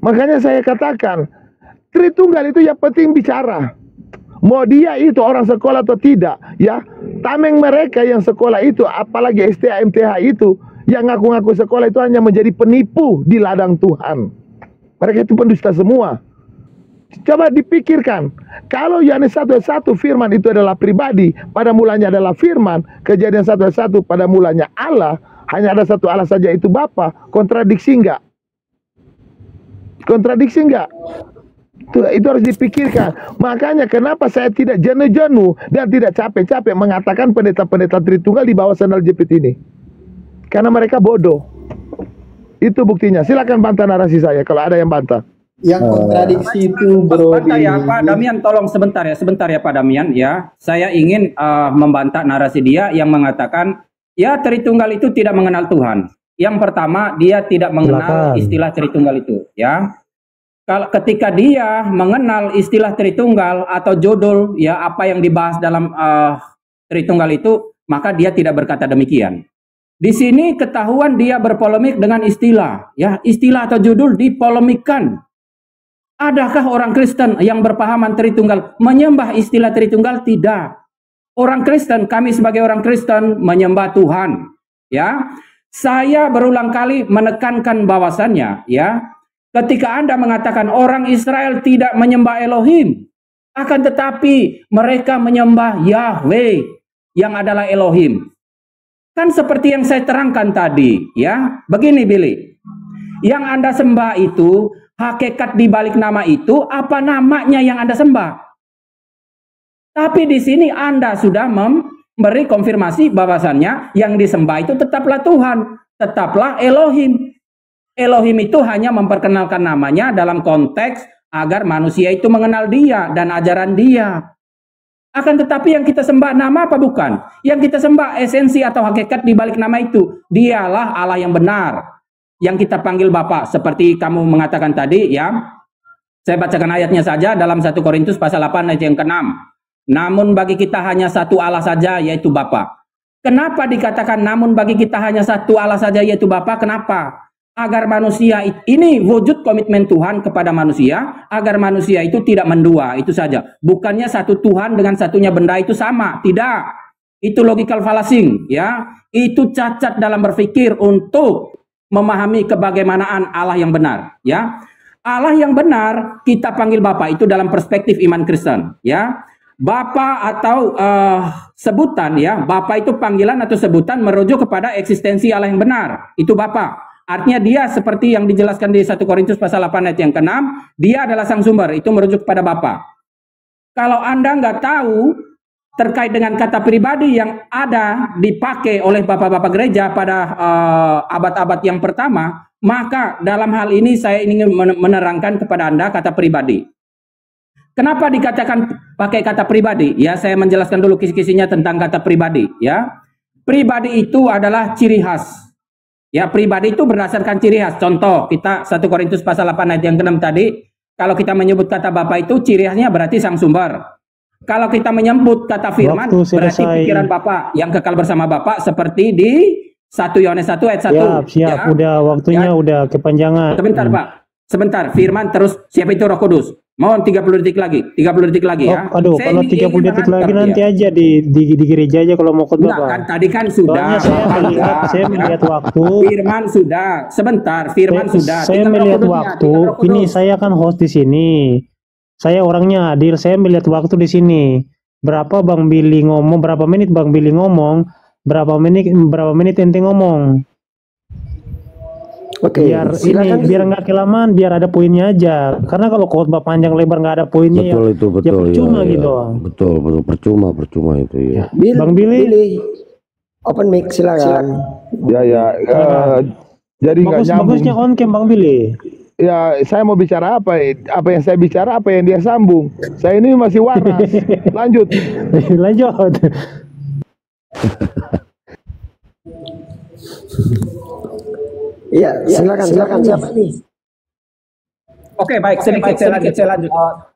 Makanya saya katakan, Tritunggal itu yang penting bicara. Mau dia itu orang sekolah atau tidak, ya. Tameng mereka yang sekolah itu, apalagi STA MTH itu, yang ngaku-ngaku sekolah itu hanya menjadi penipu di ladang Tuhan. Mereka itu pendusta semua. Coba dipikirkan, kalau Yohanes 1 ayat 1 Firman itu adalah pribadi, pada mulanya adalah Firman, Kejadian 1 ayat 1 pada mulanya Allah, hanya ada satu Allah saja itu Bapa, kontradiksi enggak? Kontradiksi enggak? Itu harus dipikirkan. Makanya kenapa saya tidak jenuh-jenuh dan tidak capek-capek mengatakan pendeta-pendeta Tritunggal di bawah sandal jepit ini. Karena mereka bodoh. Itu buktinya. Silakan bantah narasi saya kalau ada yang bantah. Yang kontradiksi itu bro. Bantah ya Pak Damian, tolong sebentar ya Pak Damian ya. Saya ingin membantah narasi dia yang mengatakan ya Tritunggal itu tidak mengenal Tuhan. Yang pertama, dia tidak mengenal istilah Tritunggal itu ya. Kalau ketika dia mengenal istilah Tritunggal atau judul ya apa yang dibahas dalam Tritunggal itu, maka dia tidak berkata demikian. Di sini ketahuan dia berpolemik dengan istilah, ya istilah atau judul dipolemikkan. Adakah orang Kristen yang berpahaman Tritunggal menyembah istilah Tritunggal? Tidak. Orang Kristen, kami sebagai orang Kristen menyembah Tuhan. Ya, saya berulang kali menekankan bahwasannya, ya. Ketika Anda mengatakan orang Israel tidak menyembah Elohim, akan tetapi mereka menyembah Yahweh yang adalah Elohim. Kan seperti yang saya terangkan tadi, ya. Begini Billy, yang Anda sembah itu, hakikat di balik nama itu, apa namanya yang Anda sembah? Tapi di sini Anda sudah memberi konfirmasi bahwasannya yang disembah itu tetaplah Tuhan, tetaplah Elohim. Elohim itu hanya memperkenalkan namanya dalam konteks agar manusia itu mengenal dia dan ajaran dia. Akan tetapi yang kita sembah nama apa bukan? Yang kita sembah esensi atau hakikat di balik nama itu. Dialah Allah yang benar. Yang kita panggil Bapa. Seperti kamu mengatakan tadi ya. Saya bacakan ayatnya saja dalam 1 Korintus pasal 8 ayat yang ke-6. Namun bagi kita hanya satu Allah saja yaitu Bapa. Kenapa dikatakan namun bagi kita hanya satu Allah saja yaitu Bapa? Kenapa? Agar manusia, ini wujud komitmen Tuhan kepada manusia, agar manusia itu tidak mendua, itu saja. Bukannya satu Tuhan dengan satunya benda itu sama, tidak. Itu logical fallacy, ya. Itu cacat dalam berpikir untuk memahami kebagaimanaan Allah yang benar, ya. Allah yang benar kita panggil Bapa itu dalam perspektif iman Kristen, ya. Bapa atau sebutan, ya. Bapa itu panggilan atau sebutan merujuk kepada eksistensi Allah yang benar, itu Bapa. Artinya dia seperti yang dijelaskan di 1 Korintus pasal 8 ayat yang ke-6, dia adalah sang sumber, itu merujuk kepada Bapa. Kalau Anda nggak tahu terkait dengan kata pribadi yang ada dipakai oleh bapak-bapak gereja pada abad-abad yang pertama, maka dalam hal ini saya ingin menerangkan kepada Anda kata pribadi. Kenapa dikatakan pakai kata pribadi? Ya, saya menjelaskan dulu kisi-kisinya tentang kata pribadi. Ya, pribadi itu adalah ciri khas. Ya, pribadi itu berdasarkan ciri khas. Contoh, kita 1 Korintus pasal 8 ayat yang ke-6 tadi, kalau kita menyebut kata Bapa itu ciri khasnya berarti sang sumber. Kalau kita menyebut kata firman berarti pikiran Bapa yang kekal bersama Bapa seperti di 1 Yohanes 1 ayat 1. Siap, udah waktunya udah kepanjangan. Sebentar, Pak. Sebentar, firman terus siapa itu Roh Kudus? Mohon 30 detik lagi. 30 detik lagi ya. Aduh, kalau 30 detik lagi nanti aja di gereja aja kalau mau khotbah. Enggak, kan tadi kan sudah. Soalnya saya melihat waktu. Firman sudah. Sebentar, firman sudah. Saya melihat waktu. Ini saya kan host di sini. Saya orangnya adil. Saya melihat waktu di sini. Berapa Bang Billy ngomong? Berapa menit Bang Billy ngomong? Berapa menit ente ngomong? Oke, Biar ini biar nggak kelamaan, biar ada poinnya aja. Karena kalau khotbah panjang lebar nggak ada poinnya Betul itu, ya betul. percuma gitu. Betul, percuma itu ya. Bang Billy. Open mic silakan. Jadi nggak nyambung. Bagusnya on cam Bang Billy. Ya, saya mau bicara apa? Apa yang saya bicara, apa yang dia sambung. Saya ini masih waras. Lanjut. Lanjut. Iya, silakan siapa nih? Oke, baik, sedikit saya lanjut.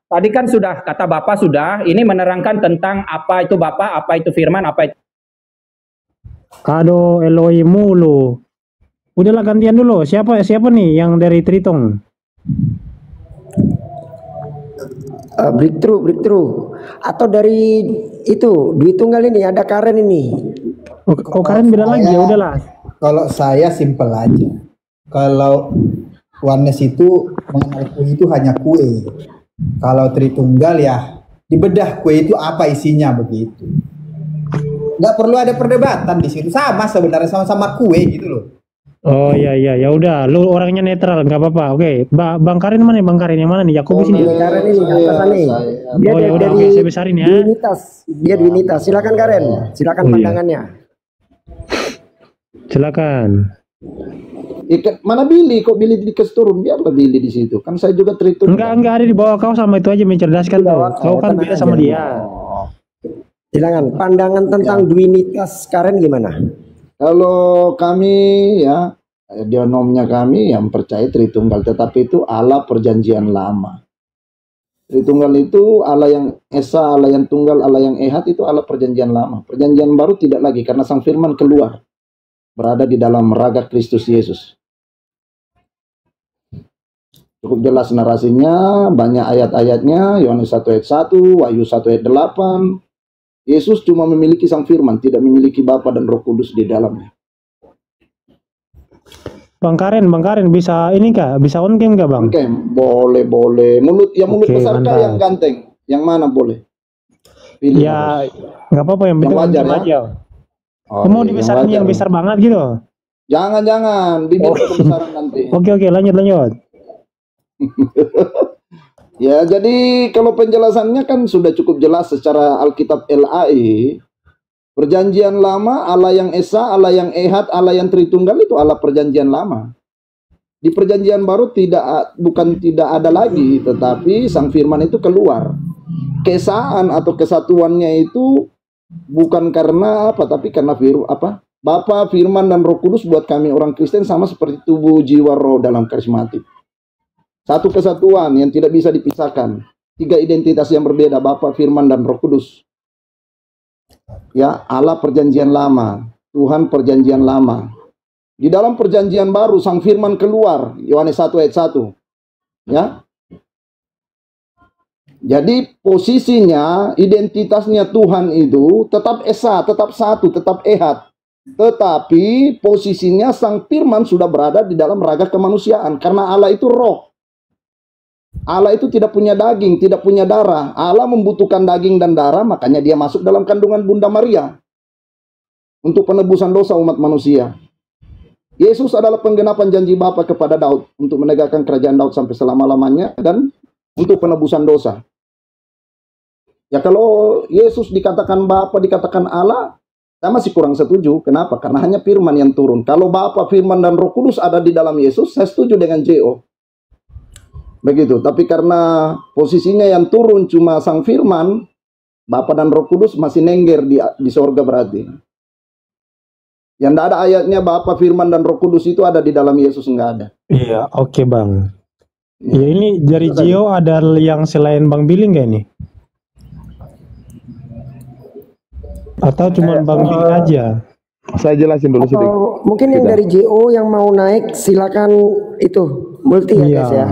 Tadi kan sudah kata Bapak sudah, ini menerangkan tentang apa itu Bapak, apa itu firman, apa itu. Kado Elohim mulu. Udahlah gantian dulu. Siapa nih yang dari Tritong? Breakthrough. Atau dari itu Dwi Tunggal ini ada Karen ini. Oh Karen beda lagi ya udahlah. Kalau saya simpel aja. Kalau oneness itu mengenal kue itu hanya kue. Kalau Tritunggal ya dibedah kue itu apa isinya begitu. Nggak perlu ada perdebatan di situ. Sama sebenarnya sama-sama kue gitu loh. Oh iya ya udah. Lu orangnya netral nggak apa-apa. Oke. Bang Karin mana nih? Bang Karin yang mana nih? Yakobus ini. Karen ini atasan nih. Dia Oh ya udah oke saya besarin ya. Dia Dwinitas. Silakan Karen. Silakan pandangannya. Silakan. Mana Billy? Kok Billy dikasih turun? Biarlah Billy di situ. Kan saya juga Tritunggal. Enggak ada di bawah kau sama itu aja mencerdaskan tuh. Kau kan beda sama dia. Silakan pandangan tentang Dwinitas Karen gimana? Kalau kami ya, dionomnya kami yang percaya Tritunggal, tetapi itu Allah perjanjian lama. Tritunggal itu Allah yang Esa, Allah yang Tunggal, Allah yang Ehad itu Allah perjanjian lama. Perjanjian baru tidak lagi karena Sang Firman keluar, berada di dalam raga Kristus Yesus. Cukup jelas narasinya, banyak ayat-ayatnya, Yohanes 1 ayat 1, Wahyu 1 ayat 8. Yesus cuma memiliki Sang Firman, tidak memiliki Bapa dan Roh Kudus di dalamnya. Bang Karen bisa ini kah? Bisa on cam nggak Bang? Oke, boleh. Mulut besar kah mantap. yang ganteng? Yang mana boleh? Pilih Ya nggak apa-apa yang penting wajar on-cam ya? aja. Oh, Mau iya, dibesarin yang wajar. besar banget gitu. Jangan, bibir kebesaran nanti. Oke lanjut. Ya, jadi kalau penjelasannya kan sudah cukup jelas secara Alkitab LAI. Perjanjian lama, Allah yang Esa, Allah yang Ehad, Allah yang Tritunggal itu Allah perjanjian lama. Di perjanjian baru bukan tidak ada lagi, tetapi Sang Firman itu keluar. Keesaan atau kesatuannya itu bukan karena apa, tapi karena Bapa, Firman dan Roh Kudus buat kami orang Kristen sama seperti tubuh, jiwa, roh dalam karismatik. Satu kesatuan yang tidak bisa dipisahkan. 3 identitas yang berbeda, Bapa, Firman, dan Roh Kudus. Ya, Allah perjanjian lama, Tuhan perjanjian lama. Di dalam perjanjian baru, Sang Firman keluar, Yohanes 1 ayat 1. Ya. Jadi posisinya, identitasnya Tuhan itu tetap Esa, tetap satu, tetap Ehad. Tetapi posisinya Sang Firman sudah berada di dalam raga kemanusiaan. Karena Allah itu roh. Allah itu tidak punya daging, tidak punya darah. Allah membutuhkan daging dan darah, makanya dia masuk dalam kandungan Bunda Maria. Untuk penebusan dosa umat manusia. Yesus adalah penggenapan janji Bapa kepada Daud. Untuk menegakkan kerajaan Daud sampai selama-lamanya. Dan untuk penebusan dosa. Ya kalau Yesus dikatakan Bapa, dikatakan Allah, saya masih kurang setuju. Kenapa? Karena hanya Firman yang turun. Kalau Bapa, Firman, dan Roh Kudus ada di dalam Yesus, saya setuju dengan J.O. Begitu. Tapi karena posisinya yang turun cuma Sang Firman, Bapa dan Roh Kudus masih nengger di sorga berarti. Yang tidak ada ayatnya Bapa, Firman dan Roh Kudus itu ada di dalam Yesus, enggak ada. Iya, oke Bang. Ya ini dari Gio ada yang selain Bang Billy nggak ini? Atau cuma Bang Billy aja? Saya jelasin dulu sedikit. Mungkin yang dari JO yang mau naik silakan itu multi ya Iya. guys ya.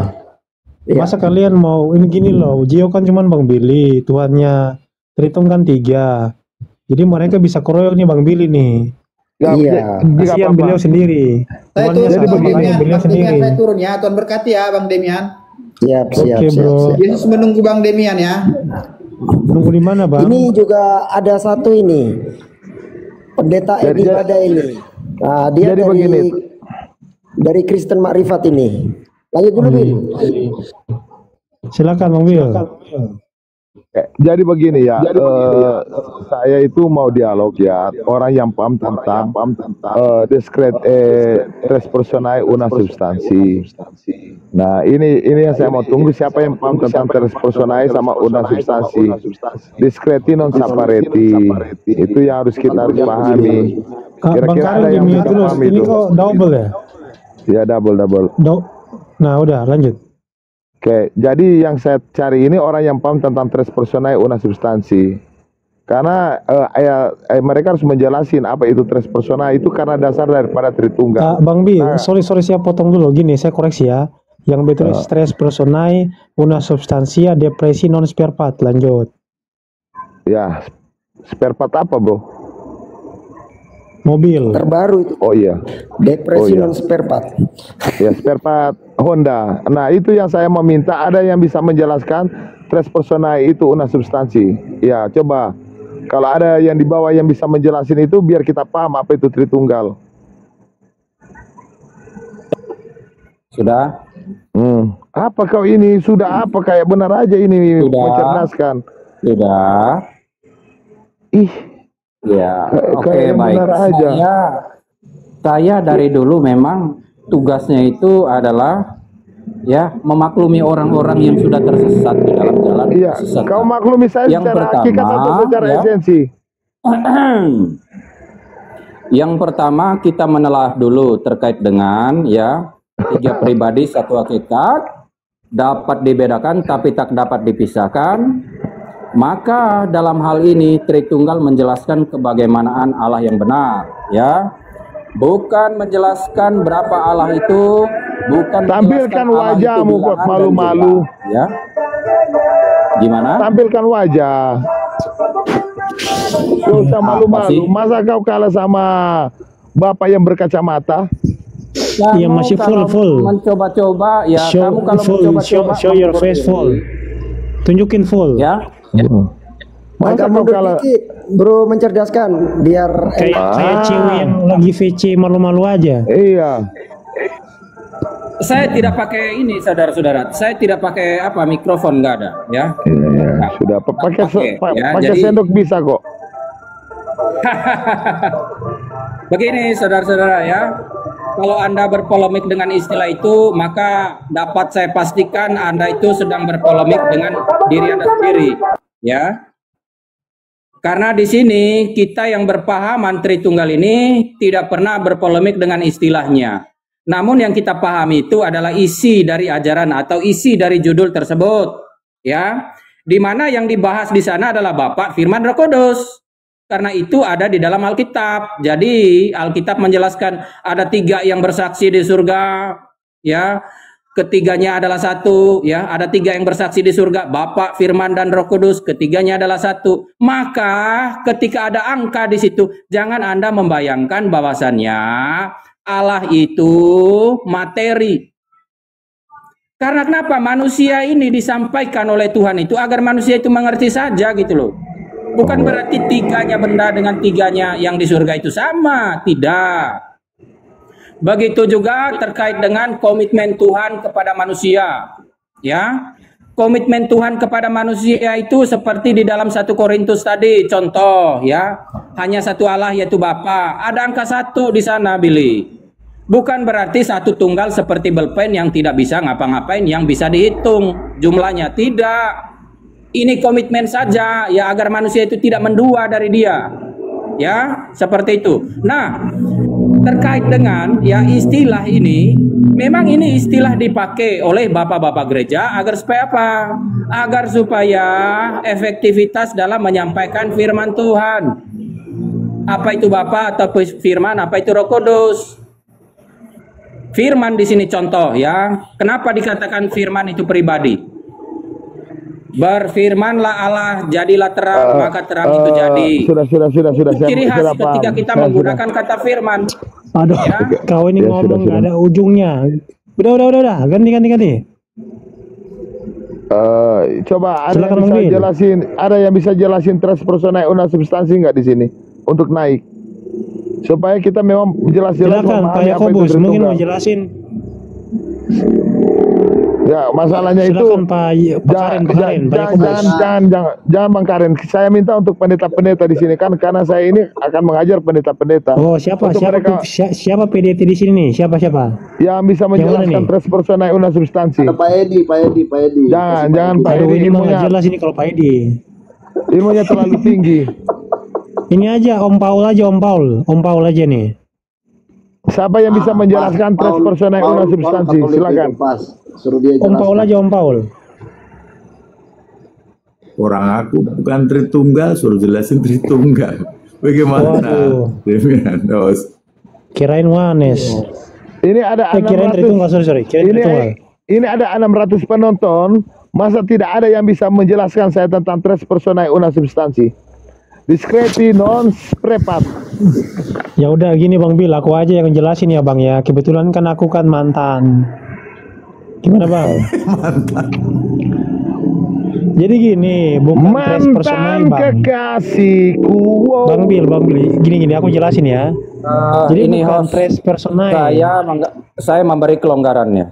Iya. Masa kalian mau ini gini loh, Gio kan cuma Bang Billy, Tuhannya Tritunggal kan 3. Jadi mereka bisa keroyok nih Bang Billy nih. Iya. Kasihan beliau sendiri. Saya Tuhannya turun, satu, Bang makanya Demian, beliau Bang Demian sendiri. saya turun ya. Tuhan berkati ya Bang Demian. Siap, siap, Oke, siap, bro. siap. Yesus menunggu Bang Demian ya. Nunggu di mana Bang? Ini juga ada satu ini. Pendeta Edi Bada ini. Nah, dia jadi dari begini. dari Kristen Makrifat ini. Lanjut dulu, Bil. Silakan Bang Billy. Jadi begini ya, saya itu mau dialog ya, orang yang paham tentang discrete res personae una substansi. Nah ini yang saya mau tunggu, siapa yang paham tentang res personae sama una substansi. Discreti non sapareti, itu yang harus kita pahami. Bang Kira-kira Karim ada di yang mute bisa terus. paham Ini itu? kok double ya? Ya double. Nah udah lanjut. Oke, jadi yang saya cari ini orang yang paham tentang tres personae una substansi. Karena mereka harus menjelasin apa itu tres personae itu karena dasar daripada Tritunggal. Bang Bi, sorry saya potong dulu. Gini, saya koreksi ya. Yang betul stress personae una substansia depresi non spare part. Lanjut. Ya, spare part apa bro? Mobil. Terbaru itu. Oh iya, Depresi Oh, iya. non spare part. ya spare part Honda. Nah itu yang saya meminta, ada yang bisa menjelaskan tres personae itu una substansi. Ya coba, kalau ada yang di bawah yang bisa menjelasin itu, biar kita paham apa itu Tritunggal. Sudah? Apa kau ini? Sudah apa? Kayak benar aja ini Sudah. mencerdaskan. Sudah. Ih, Ya, oke kayak baik. benar aja. Saya dari dulu memang tugasnya itu adalah ya memaklumi orang-orang yang sudah tersesat di dalam jalan iya. kesesatan. Kau maklumi saya Yang secara pertama, hakikat atau secara ya. esensi? Yang pertama kita menelah dulu terkait dengan ya 3 pribadi satu hakikat, dapat dibedakan tapi tak dapat dipisahkan. Maka dalam hal ini Tritunggal menjelaskan kebagaimanaan Allah yang benar, ya. Bukan menjelaskan berapa Allah itu, bukan Tampilkan menjelaskan Allah itu wajahmu kok bilangan dan malu-malu. jumlah, ya. Gimana? Tampilkan wajah. Gak usah Apa malu-malu. sih? Masa kau kalah sama bapak yang berkacamata? Iya, masih kalau full. mencoba-coba ya, kamu kalau full, mencoba-coba show your face full. Tunjukin full. ya. Masa Agak kau mundur kalah? dikit, bro, mencerdaskan biar Kayak cewek yang lagi VC malu-malu aja. Iya. Saya tidak pakai ini, saudara-saudara. Saya tidak pakai apa mikrofon, nggak ada, ya. Iya, sudah. Pakai ya, pakai jadi- sendok bisa kok. Begini, saudara-saudara ya. Kalau Anda berpolemik dengan istilah itu, maka dapat saya pastikan Anda itu sedang berpolemik dengan diri Anda sendiri, ya. Karena di sini kita yang berpahaman Tritunggal ini tidak pernah berpolemik dengan istilahnya. Namun yang kita pahami itu adalah isi dari ajaran atau isi dari judul tersebut, ya. Di mana yang dibahas di sana adalah Bapa, Firman, Roh Kudus. Karena itu ada di dalam Alkitab. Jadi Alkitab menjelaskan ada 3 yang bersaksi di surga, ya. Ketiganya adalah satu, ya. Ada 3 yang bersaksi di surga, Bapa, Firman, dan Roh Kudus. Ketiganya adalah satu. Maka ketika ada angka di situ, jangan Anda membayangkan bahwasannya Allah itu materi. Karena kenapa? Manusia ini disampaikan oleh Tuhan itu agar manusia itu mengerti saja gitu loh. Bukan berarti 3-nya benda dengan 3-nya yang di surga itu sama, tidak. Begitu juga terkait dengan komitmen Tuhan kepada manusia, ya. Komitmen Tuhan kepada manusia itu seperti di dalam 1 Korintus tadi, contoh ya, hanya satu Allah yaitu Bapa. Ada angka 1 di sana, Billy. Bukan berarti satu tunggal seperti belpen yang tidak bisa ngapa-ngapain, yang bisa dihitung jumlahnya. Tidak. Ini komitmen saja ya agar manusia itu tidak mendua dari dia. Ya, seperti itu. Nah, terkait dengan ya istilah ini, memang ini istilah dipakai oleh bapak-bapak gereja agar supaya apa? Agar supaya efektivitas dalam menyampaikan firman Tuhan. Apa itu Bapak atau firman, apa itu Roh Kudus? Firman di sini contoh ya. Kenapa dikatakan firman itu pribadi? Berfirmanlah Allah, jadilah terang, maka terang itu jadi. Sudah. Ciri khas ketika kita menggunakan kata firman. Aduh, Ya. kau ini Ya, ngomong sudah. nggak ada ujungnya. Udah, ganti. Coba ada Silakan, yang bisa Bang Bil. jelasin, transpersonal una substansi nggak di sini untuk naik? Supaya kita memang jelas-jelas Silakan Pak memahami apa itu Yakobus, mungkin Tritunggal. mau jelasin. Ya, masalahnya itu Silakan Pak Karen, Pak Yakobus. jangan Bang Karen. Saya minta untuk pendeta-pendeta di sini kan karena saya ini akan mengajar pendeta-pendeta. Oh, siapa Untuk mereka siapa PDT di sini nih? Siapa? yang bisa Yang mana menjelaskan nih? transpersonal una substansi. Ada Pak Edi. Jangan Pak Aduh, Edi, ini mah nggak jelas ini kalau Pak Edi. ilmunya terlalu tinggi. Ini aja Om Paul aja nih. Siapa yang bisa menjelaskan transpersonal una substansi? Silakan. Suruh dia Om Paul jelaskan. aja Om Paul. Orang aku bukan Tritunggal, suruh jelasin Tritunggal. Bagaimana? Waduh. Demian, Kirain Wanes. Ini ada Kirain 600. Tritunggal, sorry. Kirain Tritunggal. Ini ada 600 penonton. Masa tidak ada yang bisa menjelaskan saya tentang transpersonal una substansi? Diskreti non prepat. Ya udah gini Bang Bil, aku aja yang jelasin ya Bang ya. Kebetulan kan aku kan mantan. Gimana Bang? Jadi gini, bukan transpersonal Mantan Bang. kekasihku. Wow. Bang Bil, gini aku jelasin ya. Jadi Ini bukan host transpersonal. saya memberi kelonggarannya.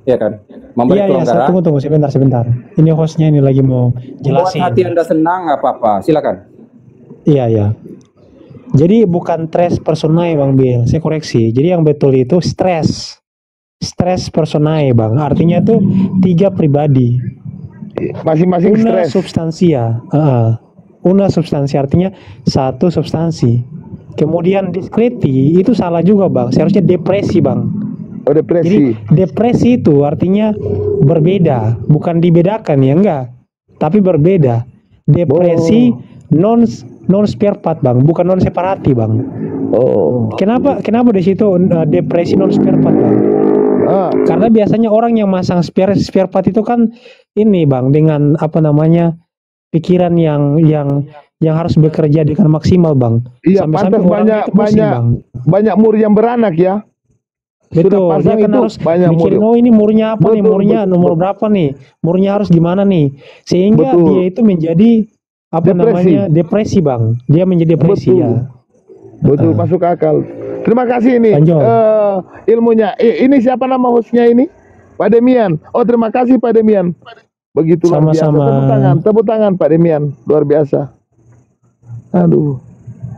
Iya kan? Memberi Iya, kelonggaran. tunggu sebentar. Ini hostnya ini lagi mau Buat jelasin. hati Anda senang nggak apa-apa. Silakan. Iya. Jadi bukan transpersonal Bang Bil, saya koreksi. Jadi yang betul itu stres personae Bang. Artinya tuh 3 pribadi. Masing-masing Una stres. substansia. Una substansi artinya satu substansi. Kemudian diskreti itu salah juga Bang. Seharusnya depresi Bang. Oh, depresi. Jadi depresi itu artinya berbeda, bukan dibedakan ya enggak, tapi berbeda. Depresi non spare part Bang, bukan non separati Bang. Oh. Kenapa di situ depresi non spare part Bang? Karena biasanya orang yang masang spare part itu kan ini Bang dengan apa namanya pikiran yang harus bekerja dengan maksimal Bang. Iya, Sampai-sampai pantas orang itu pusing, Bang. banyak murid yang beranak ya. Betul, Sudah pasang dia kan itu harus banyak mikirin, murid. oh ini murnya apa nih, Betul, murnya betul, nomor berapa nih, murnya harus gimana nih, sehingga Betul. dia itu menjadi apa Depresi. namanya depresi Bang, dia menjadi depresi Betul. ya. Betul, masuk akal. Terima kasih ini Lanjut. ilmunya. Ini siapa nama hostnya ini? Pak Demian. Oh, terima kasih Pak Demian. Begitu luar biasa. Sama-sama. Tepuk tangan Pak Demian. Luar biasa. Aduh.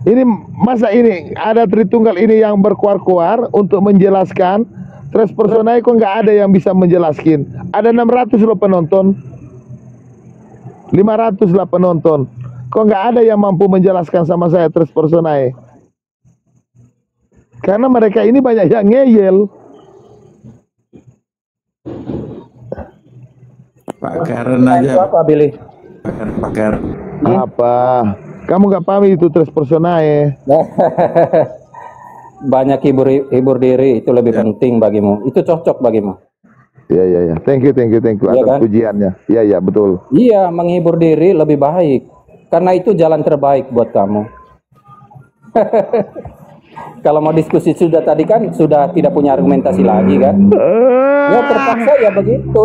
Ini masa ini ada Tritunggal ini yang berkuar-kuar untuk menjelaskan transpersonal kok nggak ada yang bisa menjelaskan. Ada 600 loh penonton. 500 lah penonton. Kok nggak ada yang mampu menjelaskan sama saya transpersonal? Karena mereka ini banyak yang ngeyel. Pak Karen aja. Apa Billy? Pakar. Apa? Kamu nggak paham itu transpersonal? Banyak hibur diri itu lebih penting bagimu. Itu cocok bagimu. Ya. Thank you Iya atas kan? pujiannya. Ya, betul. Iya, menghibur diri lebih baik. Karena itu jalan terbaik buat kamu. Kalau mau diskusi sudah tadi kan sudah tidak punya argumentasi lagi kan? Ya terpaksa ya begitu.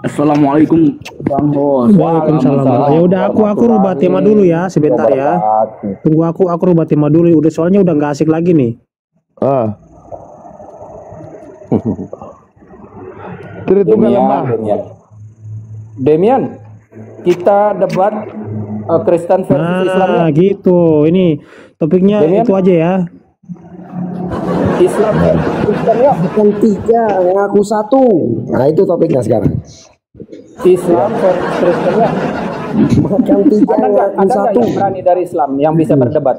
Assalamualaikum Bang Hos. Waalaikumsalam. Ya udah aku rubah tema dulu ya sebentar ya. Tunggu aku rubah tema dulu. Udah soalnya udah nggak asik lagi nih. Tritunggal lemah. Demian, kita debat Kristen versus Islam. Nah gitu. Ini topiknya Demian? itu aja ya. Islam Kristen ya. Bukan 3, yang aku 1. Nah itu topiknya sekarang. Islam versus Kristen ya. Bukan 3, Ada yang nggak aku 1. yang berani dari Islam yang bisa berdebat?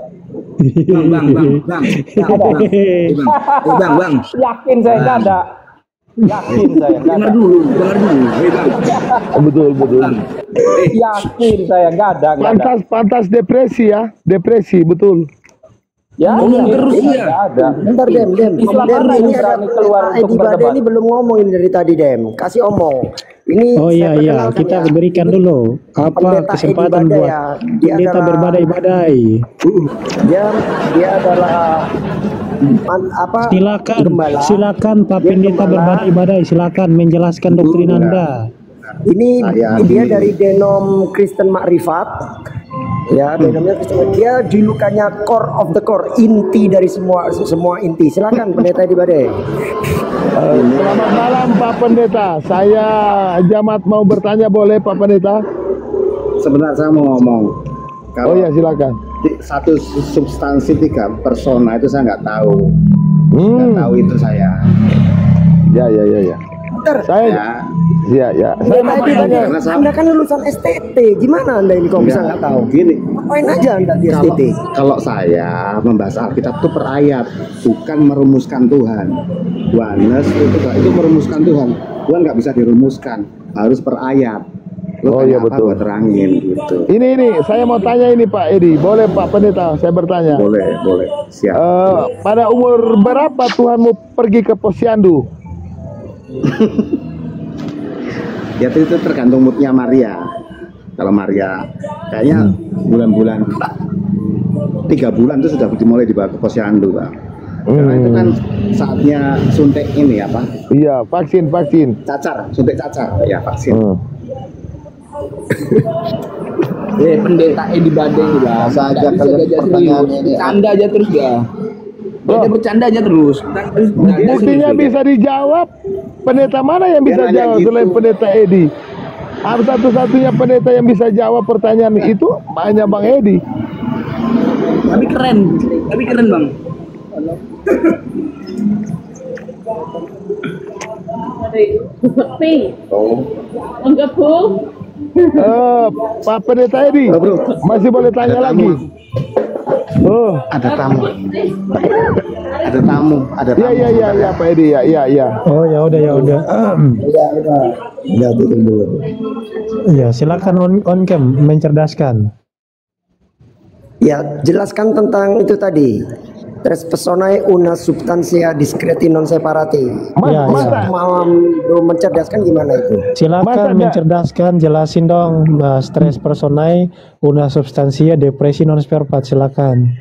Bang. Yakin saya nggak ada. Yakin saya nggak ada. Dengar dulu. Betul. Yakin saya nggak ada. Pantas depresi ya, depresi betul. Ya, Ngomong terus nggak ya. ada. Bentar Dem. Islam Dem, mana yang ini ada berani keluar untuk Edi Bade berdebat? ini belum ngomong ini dari tadi Dem. Kasih omong. Ini Oh saya iya, perkenalkan kita ya. berikan dulu apa Pendeta kesempatan Edi Bade buat ya. Dia pendeta adalah- berbadai-badai. Dia adalah Silakan, gembala. silakan Pak Dia Pendeta gembala. berbadai-badai, silakan menjelaskan doktrin Anda. Ini dia dari denom Kristen Makrifat. Ya, denomnya Kristen. Dia julukannya core of the core, inti dari semua inti. Silakan Pendeta Edi Bade. Selamat malam Pak Pendeta. Saya Jamat mau bertanya boleh Pak Pendeta? Sebentar saya mau ngomong. Oh ya silakan. Satu substansi 3 persona itu saya nggak tahu. Nggak tahu itu saya. Ya. Bentar. Saya ya. Saya Pendeta mau Edi Bade, tanya. Anda kan lulusan STT. Gimana Anda ini kok bisa nggak tahu? Gini. Ngapain aja Anda di STT? Kalau saya membahas Alkitab itu per ayat, bukan merumuskan Tuhan. Yohanes itu merumuskan Tuhan. Tuhan nggak bisa dirumuskan, harus per ayat. Oh iya betul. Gua terangin gitu. Ini saya mau tanya ini Pak Edi. Boleh Pak Pendeta saya bertanya? Boleh. Siap. Pada umur berapa Tuhanmu pergi ke Posyandu? Ya itu tergantung moodnya Maria. Kalau Maria kayaknya bulan-bulan 3 bulan itu sudah dimulai dibawa ke Posyandu, Pak. Karena itu kan saatnya suntik ini apa? Iya, vaksin. Cacar, suntik cacar. Ya, vaksin. Pendeta Edi Bade lah. Saja kalian pertanyaannya ini. Bercanda aja terus ya. Dia bercanda aja terus. Buktinya bisa dijawab. Pendeta mana yang bisa nanya jawab gitu. selain Pendeta Edi? Satu-satunya pendeta yang bisa jawab pertanyaan itu hanya Bang Edi. Tapi keren Bang. Enggak Bu. Pak Pendeta Edi, masih boleh tanya lagi? Oh, Ada tamu. Ada tamu. Iya Pak Edi, ya. Oh ya udah. Udah tutup dulu. Ya silakan on cam mencerdaskan. Ya, jelaskan tentang itu tadi. Tres personae una substantia discreti non separati. Ya, Malam belum mencerdaskan gimana itu? Silakan mencerdaskan, jelasin dong. Stress personae una substantia depresi non separati. Silakan.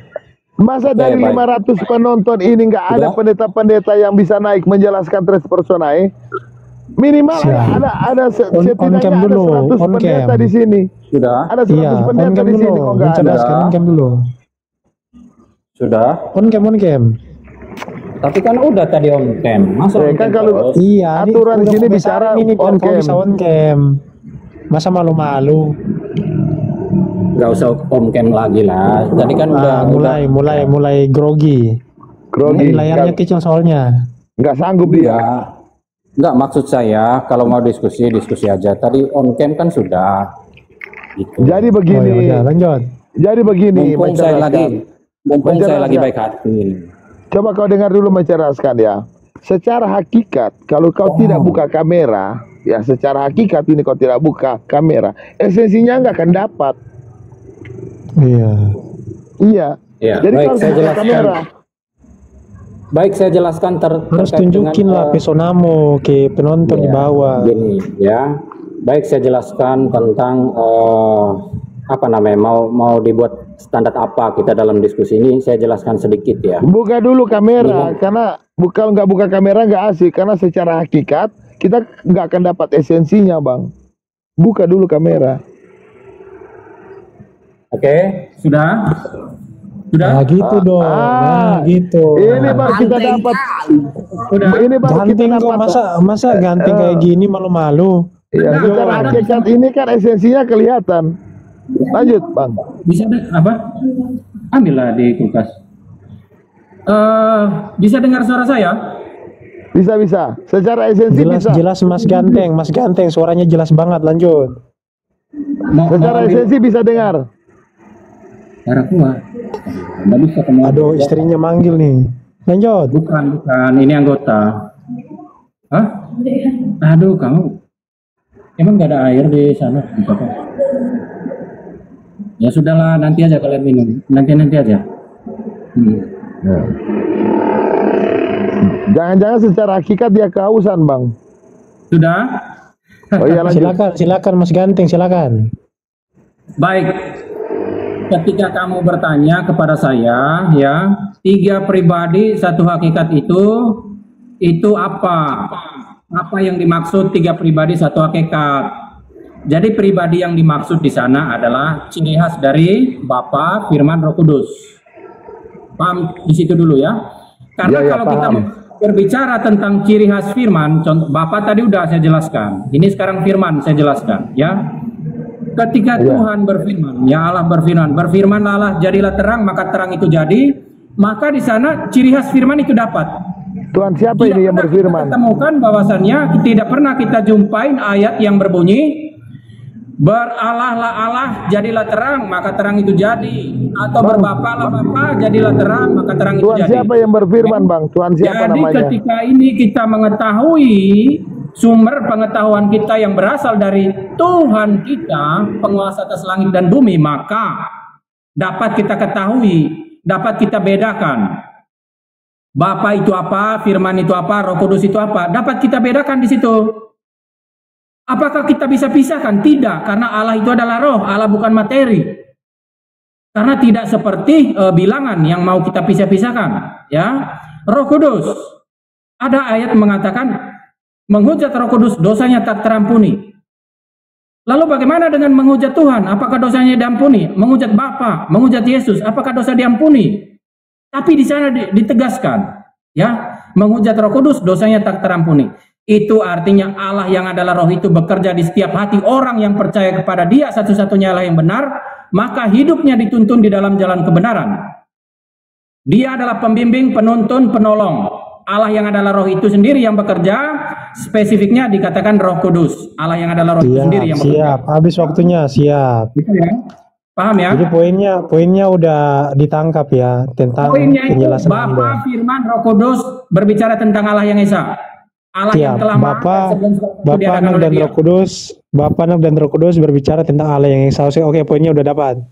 Masa dari 500 penonton ini nggak ada pendeta-pendeta yang bisa naik menjelaskan tres personae? Minimal ada setidaknya cam ada dulu, 100 on pendeta cam. di sini. Sudah. Ada 100 Iya, on pendeta cam di sini dulu. kok nggak ada. Mencerdaskan on cam dulu. Sudah. On cam. Tapi kan udah tadi on cam. Masa on Kan cam kalau terus? Iya, aturan di sini bicara ini on kok cam. bisa on cam. Masa malu-malu? Gak usah on cam lagi lah. Tadi kan udah mulai grogi. Ini layarnya kecil soalnya. Nggak sanggup dia. Enggak, maksud saya kalau mau diskusi aja. Tadi on cam kan sudah. Gitu. Jadi begini. Oh, ya udah, lanjut. Jadi begini. Mumpung saya menceraskan. lagi baik hati. Coba kau dengar dulu menceraskan ya. Secara hakikat, kalau kau tidak buka kamera, ya secara hakikat ini kau tidak buka kamera, esensinya nggak akan dapat. Iya. Iya. Jadi Baik, kalau saya buka jelaskan. kamera, Baik, saya jelaskan Harus tunjukin lah pesonamu ke penonton di bawah. Gini ya. Baik, saya jelaskan tentang mau dibuat standar apa kita dalam diskusi ini. Saya jelaskan sedikit ya. buka dulu kamera, karena nggak buka kamera nggak asik, karena secara hakikat kita nggak akan dapat esensinya, Bang. Buka dulu kamera. Oke, sudah. Nah gitu dong. Nah gitu. Ini baru kita dapat. Ini baru kita Ganting kok, dapat. masa ganting kayak gini malu-malu. Ya, secara hakikat ini kan esensinya kelihatan. Lanjut, Bang. Bisa apa? Ambillah di kulkas. Bisa dengar suara saya? Bisa. Secara esensi bisa. Jelas Mas Ganteng, suaranya jelas banget. Lanjut. Secara esensi bisa dengar. Aduh, istrinya manggil nih. Lanjut. Bukan, ini anggota. Hah? Aduh, kamu emang gak ada air di sana? Ya sudahlah, nanti aja kalian minum. Nanti aja. Ya. Jangan-jangan secara hakikat dia kehausan, Bang. Sudah? Oh iya, lanjut. Silakan Mas Ganteng, silakan. Baik. Ketika kamu bertanya kepada saya, ya, 3 pribadi 1 hakikat itu apa? Apa yang dimaksud 3 pribadi 1 hakikat? Jadi pribadi yang dimaksud di sana adalah ciri khas dari Bapa, Firman, Roh Kudus. Paham di situ dulu ya? Karena kalau kita berbicara tentang ciri khas Firman, contoh Bapak tadi udah saya jelaskan. Ini sekarang Firman saya jelaskan, ya. Ketika Tuhan berfirman, ya Allah berfirman Allah jadilah terang, maka terang itu jadi, maka di sana ciri khas firman itu dapat. Tuhan siapa ini yang berfirman? Kita temukan bahwasannya tidak pernah kita jumpain ayat yang berbunyi beralahlah Allah jadilah terang, maka terang itu jadi, atau berbapalah Bapa jadilah terang, maka terang itu jadi. Tuhan siapa yang berfirman, Bang? Tuhan siapa namanya? Jadi ketika ini kita mengetahui sumber pengetahuan kita yang berasal dari Tuhan kita, penguasa atas langit dan bumi, maka dapat kita ketahui, dapat kita bedakan. Bapa itu apa, Firman itu apa, Roh Kudus itu apa, dapat kita bedakan di situ. Apakah kita bisa pisahkan? Tidak, karena Allah itu adalah roh, Allah bukan materi. Karena tidak seperti bilangan yang mau kita pisah-pisahkan, ya. Roh Kudus, ada ayat mengatakan menghujat Roh Kudus dosanya tak terampuni. Lalu bagaimana dengan menghujat Tuhan? Apakah dosanya diampuni? Menghujat Bapa, menghujat Yesus, apakah dosa diampuni? Tapi di sana ditegaskan, ya, menghujat Roh Kudus dosanya tak terampuni. Itu artinya Allah yang adalah roh itu bekerja di setiap hati orang yang percaya kepada Dia satu-satunya Allah yang benar, maka hidupnya dituntun di dalam jalan kebenaran. Dia adalah pembimbing, penuntun, penolong. Allah yang adalah roh itu sendiri yang bekerja, spesifiknya dikatakan Roh Kudus. Allah yang adalah roh itu sendiri yang bekerja. Siap, habis waktunya, siap. Gitu ya? Paham ya? Jadi poinnya udah ditangkap ya, tentang penjelasan Anda. Bapa, Firman, Roh Kudus berbicara tentang Allah yang Esa. Allah yang telah Bapa, Anak dan Roh Kudus, Bapa, Anak dan Roh Kudus berbicara tentang Allah yang Esa. Oke, poinnya udah dapat.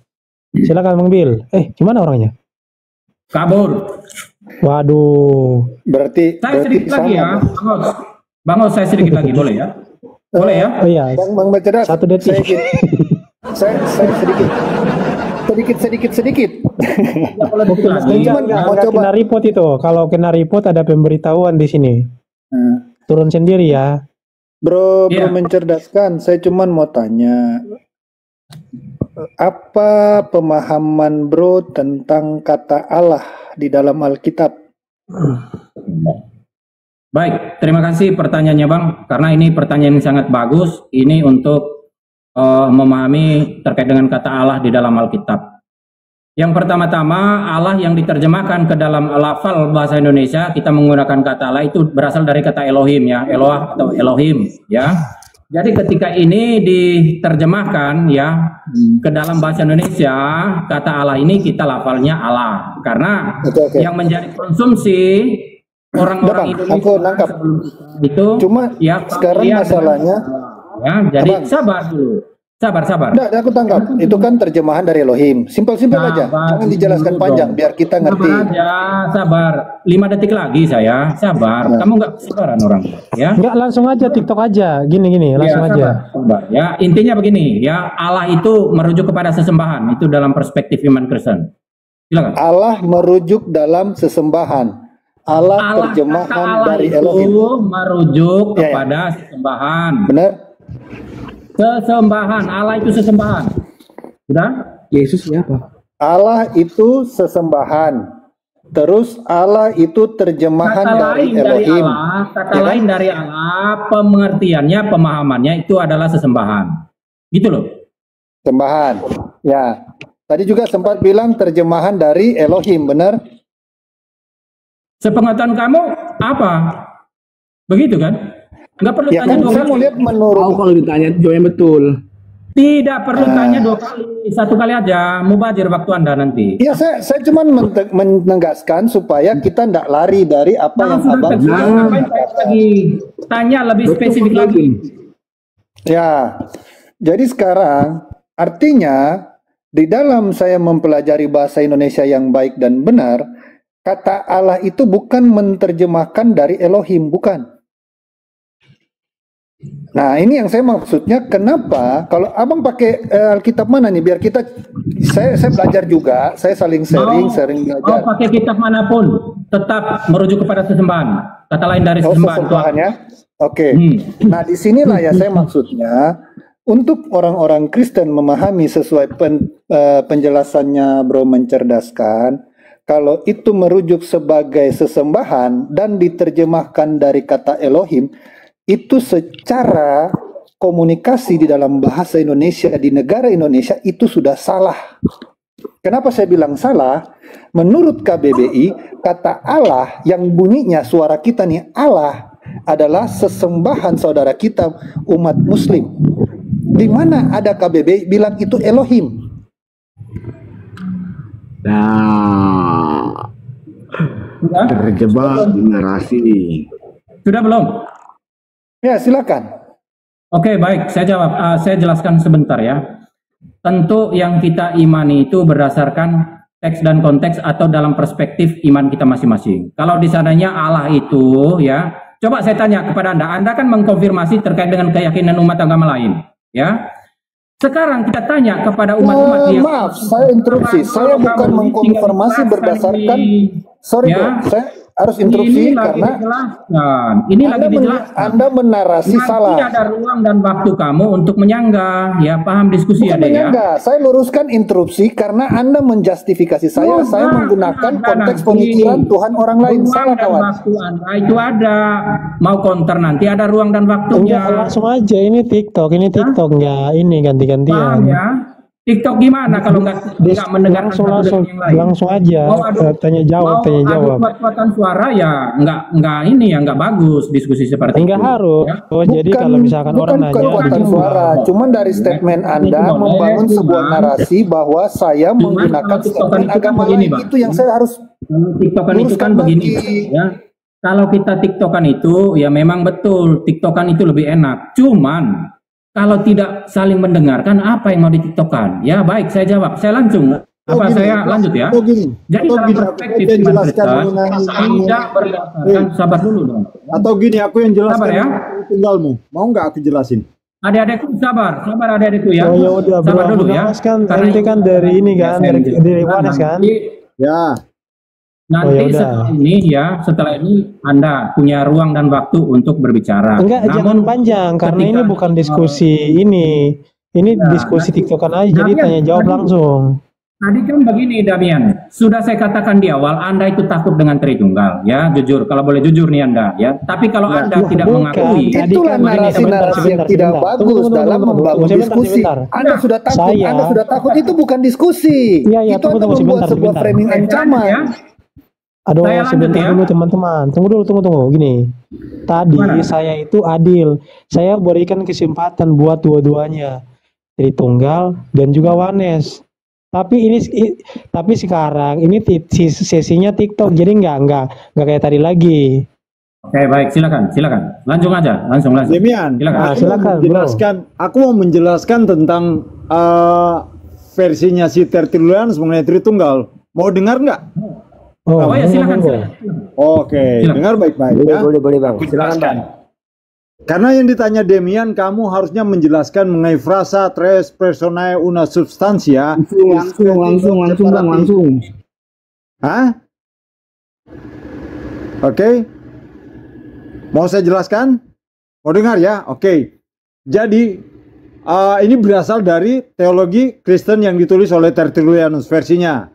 Silakan Bang Bil. Gimana orangnya? Kabur. Waduh. Berarti saya sedikit lagi ya, Bang Os, saya sedikit lagi, boleh ya? Boleh ya? Oh iya. Bang Bacara, 1 detik. Saya sedikit. Cuman mau coba kena report itu. Kalau kena report ada pemberitahuan di sini. Turun sendiri ya. Bro mencerdaskan. Saya cuman mau tanya, apa pemahaman Bro tentang kata Allah di dalam Alkitab? Baik, terima kasih pertanyaannya Bang, karena ini pertanyaan yang sangat bagus. Ini untuk memahami terkait dengan kata Allah di dalam Alkitab. Yang pertama-tama, Allah yang diterjemahkan ke dalam lafal bahasa Indonesia, kita menggunakan kata Allah itu berasal dari kata Elohim ya, Eloah atau Elohim ya. Jadi ketika ini diterjemahkan ya ke dalam bahasa Indonesia, kata Allah ini kita lafalnya Allah, karena yang menjadi konsumsi orang-orang Indonesia itu cuma ya sekarang masalahnya ya, jadi sabar dulu. Sabar. Nggak, aku tangkap. Itu kan terjemahan dari Elohim. Simpel-simpel aja. Jangan dijelaskan panjang biar kita ngerti. Sabar. 5 detik lagi saya. Sabar. Kamu nggak sabaran orang. Ya. Nggak, langsung aja TikTok aja. Gini, langsung aja. Sabar. Ya, intinya begini. Ya, Allah itu merujuk kepada sesembahan. Itu dalam perspektif iman Kristen. Silakan. Allah merujuk dalam sesembahan. Allah terjemahan dari Elohim. Merujuk kepada sesembahan. Benar? Sesembahan, Allah itu sesembahan. Sudah? Yesus siapa? Allah itu sesembahan. Terus Allah itu terjemahan dari Elohim. Kata lain dari Allah, pengertiannya, pemahamannya itu adalah sesembahan. Gitu loh. Sembahan. Ya. Tadi juga sempat bilang terjemahan dari Elohim, benar? Sepengetahuan kamu apa? Begitu kan? Nggak perlu Ya tanya kan dua saya mau kali. lihat menurut Tahu kalau ditanya jawab yang betul. Tidak perlu tanya dua kali, satu kali aja. Mubazir waktu Anda nanti. Iya, saya cuma menegaskan supaya kita tidak lari dari apa Nah, yang sudah abang tegas, ngapain tanya lagi? Tanya lebih spesifik lagi. Ya, jadi sekarang artinya di dalam saya mempelajari bahasa Indonesia yang baik dan benar, kata Allah itu bukan menerjemahkan dari Elohim, bukan. Nah, ini yang saya maksudnya, kenapa kalau abang pakai Alkitab mana nih, biar kita, saya belajar juga, saya saling sharing Mau belajar. pakai kitab manapun, tetap merujuk kepada sesembahan. Kata lain dari sesembahan. Sesembahan ya. Oke. Nah, disinilah ya saya maksudnya, untuk orang-orang Kristen memahami sesuai penjelasannya Bro mencerdaskan, kalau itu merujuk sebagai sesembahan dan diterjemahkan dari kata Elohim, itu secara komunikasi di dalam bahasa Indonesia di negara Indonesia itu sudah salah. Kenapa saya bilang salah? Menurut KBBI, kata Allah yang bunyinya suara kita nih Allah adalah sesembahan saudara kita umat Muslim. Di mana ada KBBI bilang itu Elohim? Nah, terjebak di narasi. Sudah belum? Ya, silakan. Oke, baik. Saya jawab. Saya jelaskan sebentar ya. Tentu yang kita imani itu berdasarkan teks dan konteks atau dalam perspektif iman kita masing-masing. Kalau di sananya Allah itu ya, coba saya tanya kepada Anda kan mengkonfirmasi terkait dengan keyakinan umat agama lain, ya. Sekarang kita tanya kepada umat-umat yang maaf, saya interupsi. Saya bukan mengkonfirmasi berdasarkan, sorry ya. bro, saya harus interupsi Ini lagi karena dijelaskan. Ini lagi dijelaskan. Anda menarasi Nanti salah. ada ruang dan waktu kamu untuk menyanggah, ya paham diskusi Bukan ya, Dek, ya. menyanggah, saya luruskan interupsi karena Anda menjustifikasi saya menggunakan konteks pemikiran Tuhan orang lain. Ruang Salah dan kawan. waktu Anda itu ada. Mau counter nanti ada ruang dan waktunya. Enggak, langsung aja ini TikTok ya, ini Paham ganti-gantian. ya? TikTok gimana kalau nggak mendengarkan satu dengan yang lain? Langsung aja tanya jawab. Adu kuat-kuatan suara ya nggak ini ya nggak bagus diskusi seperti Enggak itu. harus. Ya. Oh, jadi kalau misalkan orang nanya Kekuatan suara, cuman dari statement Anda membangun sebuah narasi bahwa saya menggunakan statement agama lain, itu yang saya harus TikTokan itu kan begini, ya. Kalau kita TikTokan itu ya memang betul TikTokan itu lebih enak. Cuman kalau tidak saling mendengarkan apa yang mau ditiktokan? Ya baik, saya jawab. Saya langsung. Saya lanjut ya. Jadi dalam perspektif iman Kristen tidak berdasarkan, sabar dulu dong. Atau gini, aku yang jelaskan Sabar ya. tunggalmu. Mau nggak aku jelasin? Adik-adikku sabar adik-adikku ya. Oh ya udah, sabar bro. dulu ya. Kan nanti kan dari ini kan, dari Wanes kan. Ya. Nanti setelah ini Anda punya ruang dan waktu untuk berbicara. Enggak, jangan panjang karena ini bukan diskusi ini diskusi TikTokan aja, jadi tanya jawab langsung. Tadi kan begini Damian, sudah saya katakan di awal Anda itu takut dengan Tritunggal, ya jujur, kalau boleh jujur nih Anda, ya. Tapi kalau Anda tidak mengakui, itulah narasi-narasi yang tidak bagus dalam membangun diskusi. Anda sudah takut, itu bukan diskusi. Iya, itu Anda membuat sebuah framing ancaman. Aduh, sebentar dulu teman-teman. Tunggu. Gini. Tadi saya itu adil. Saya berikan kesempatan buat dua-duanya. Tritunggal dan juga Wanes. Tapi sekarang ini sesinya TikTok. Jadi enggak kayak tadi lagi. Oke, baik, silakan. Langsung aja. Demian, silakan. Aku mau menjelaskan tentang versinya si Tertullianus mengenai Tritunggal. Mau dengar nggak? Oh ya, silakan. Oke, dengar baik-baik ya. Boleh Bang. Silakan Bang. Karena yang ditanya Demian, kamu harusnya menjelaskan mengenai frasa tres personae una substantia. Langsung. Hah? Oke. Mau saya jelaskan? Mau dengar ya? Oke. Jadi ini berasal dari teologi Kristen yang ditulis oleh Tertullianus versinya.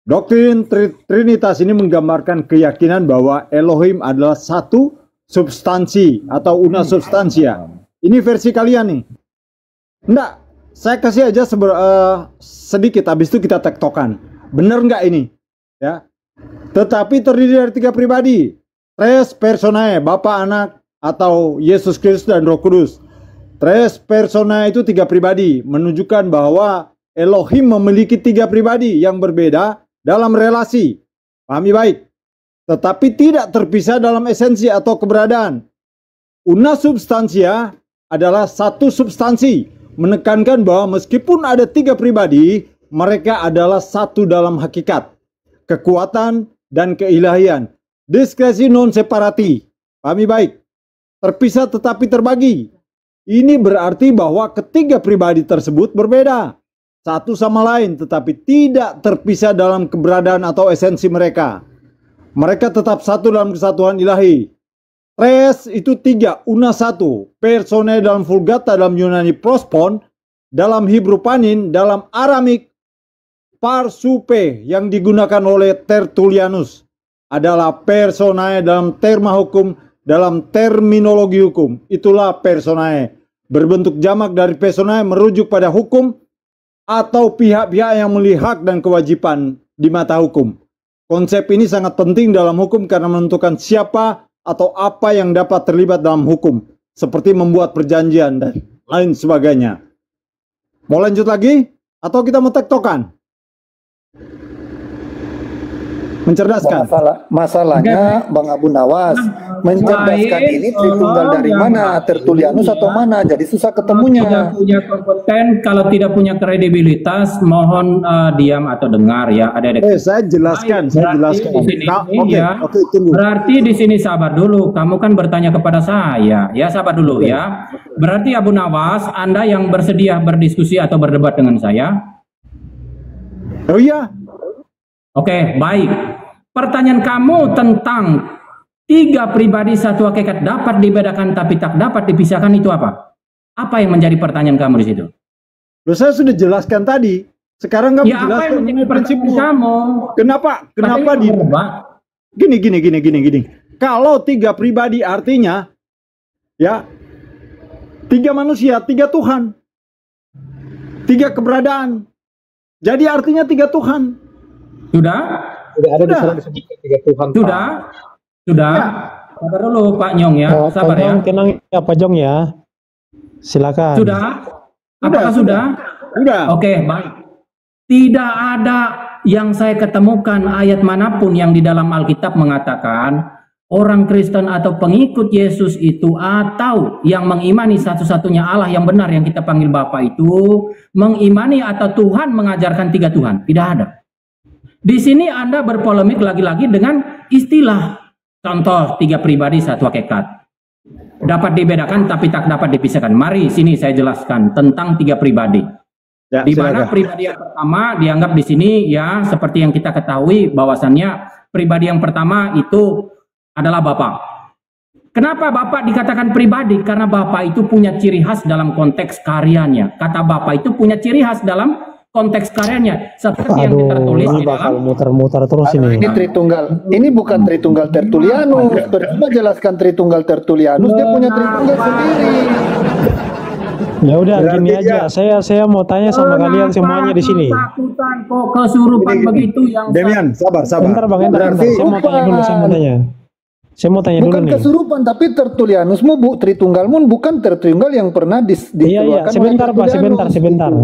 Doktrin Trinitas ini menggambarkan keyakinan bahwa Elohim adalah satu substansi atau una substansia. Ini versi kalian nih. Enggak, saya kasih aja sedikit, habis itu kita tektokan. Bener nggak ini? Ya, Tetapi terdiri dari 3 pribadi. Tres personae, Bapa, Anak, atau Yesus Kristus dan Roh Kudus. Tres personae itu 3 pribadi, menunjukkan bahwa Elohim memiliki 3 pribadi yang berbeda dalam relasi. Pahami baik. Tetapi tidak terpisah dalam esensi atau keberadaan. Una substansia adalah satu substansi, menekankan bahwa meskipun ada 3 pribadi, mereka adalah satu dalam hakikat, kekuatan, dan keilahian. Diskresi non separati. Pahami baik. Terpisah tetapi terbagi. Ini berarti bahwa ketiga pribadi tersebut berbeda satu sama lain, tetapi tidak terpisah dalam keberadaan atau esensi mereka. Mereka tetap satu dalam kesatuan ilahi. Tres itu 3, una 1. Persone dalam Vulgata, dalam Yunani prospon, dalam Hebrew panin, dalam Aramik parsupe yang digunakan oleh Tertullianus adalah personae dalam terma hukum, dalam terminologi hukum. Itulah personae. Berbentuk jamak dari personae merujuk pada hukum atau pihak-pihak yang memiliki hak dan kewajiban di mata hukum. Konsep ini sangat penting dalam hukum karena menentukan siapa atau apa yang dapat terlibat dalam hukum, seperti membuat perjanjian dan lain sebagainya. Mau lanjut lagi? Atau kita mau tektokan? Mencerdaskan. Masalahnya Bang Abu Nawas, mencerdaskan ini Tritunggal dari mana? Tertullianus atau mana? Jadi susah ketemunya. Tidak punya kompeten, kalau tidak punya kredibilitas, mohon diam atau dengar ya. Saya jelaskan, Berarti di sini sabar dulu. Kamu kan bertanya kepada saya, ya sabar dulu ya. Berarti Abu Nawas, Anda yang bersedia berdiskusi atau berdebat dengan saya? Oh iya. Oke, baik. Pertanyaan kamu tentang 3 pribadi satu hakikat dapat dibedakan tapi tak dapat dipisahkan itu apa? Apa yang menjadi pertanyaan kamu di situ? Loh, saya sudah jelaskan tadi. Sekarang kamu ya, jelaskan apa yang menjadi pertanyaan kamu? Kenapa gini. Kalau 3 pribadi artinya ya 3 manusia, 3 Tuhan. 3 keberadaan. Jadi artinya 3 Tuhan. Sudah ada disebutkan 3 Tuhan. Sudah. Ya. Sabar dulu Pak Nyong ya. Sabar ya. Tenang ya Pak Jong ya. Silakan. Sudah. Apakah sudah? Sudah. Oke, baik. Tidak ada yang saya ketemukan ayat manapun yang di dalam Alkitab mengatakan orang Kristen atau pengikut Yesus itu atau yang mengimani satu-satunya Allah yang benar yang kita panggil Bapa itu mengimani atau Tuhan mengajarkan 3 Tuhan. Tidak ada. Di sini Anda berpolemik lagi-lagi dengan istilah. Contoh 3 pribadi satu hakikat. Dapat dibedakan tapi tak dapat dipisahkan. Mari sini saya jelaskan tentang 3 pribadi. Ya, di mana pribadi yang pertama dianggap di sini ya seperti yang kita ketahui bahwasannya pribadi yang pertama itu adalah Bapa. Kenapa Bapa dikatakan pribadi? Karena Bapa itu punya ciri khas dalam konteks karyanya. Kata Bapa itu punya ciri khas dalam konteks karyanya seperti yang tertulis di dalam muter-muter terus ini. Ini Tritunggal. Ini bukan Tritunggal Tertullianus. Percuma jelaskan Tritunggal Tertullianus, dia punya Tritunggal sendiri. Ya udah gini aja. Saya mau tanya sama kalian semuanya di sini. Takutan kok kesurupan begitu yang Demian, sabar. Bentar Bang, bentar. Saya mau tanya dulu, Saya mau tanya dulu nih. Bukan kesurupan, tapi Tertullianusmu Tritunggalmu bukan Tertunggal yang pernah Iya, sebentar Pak,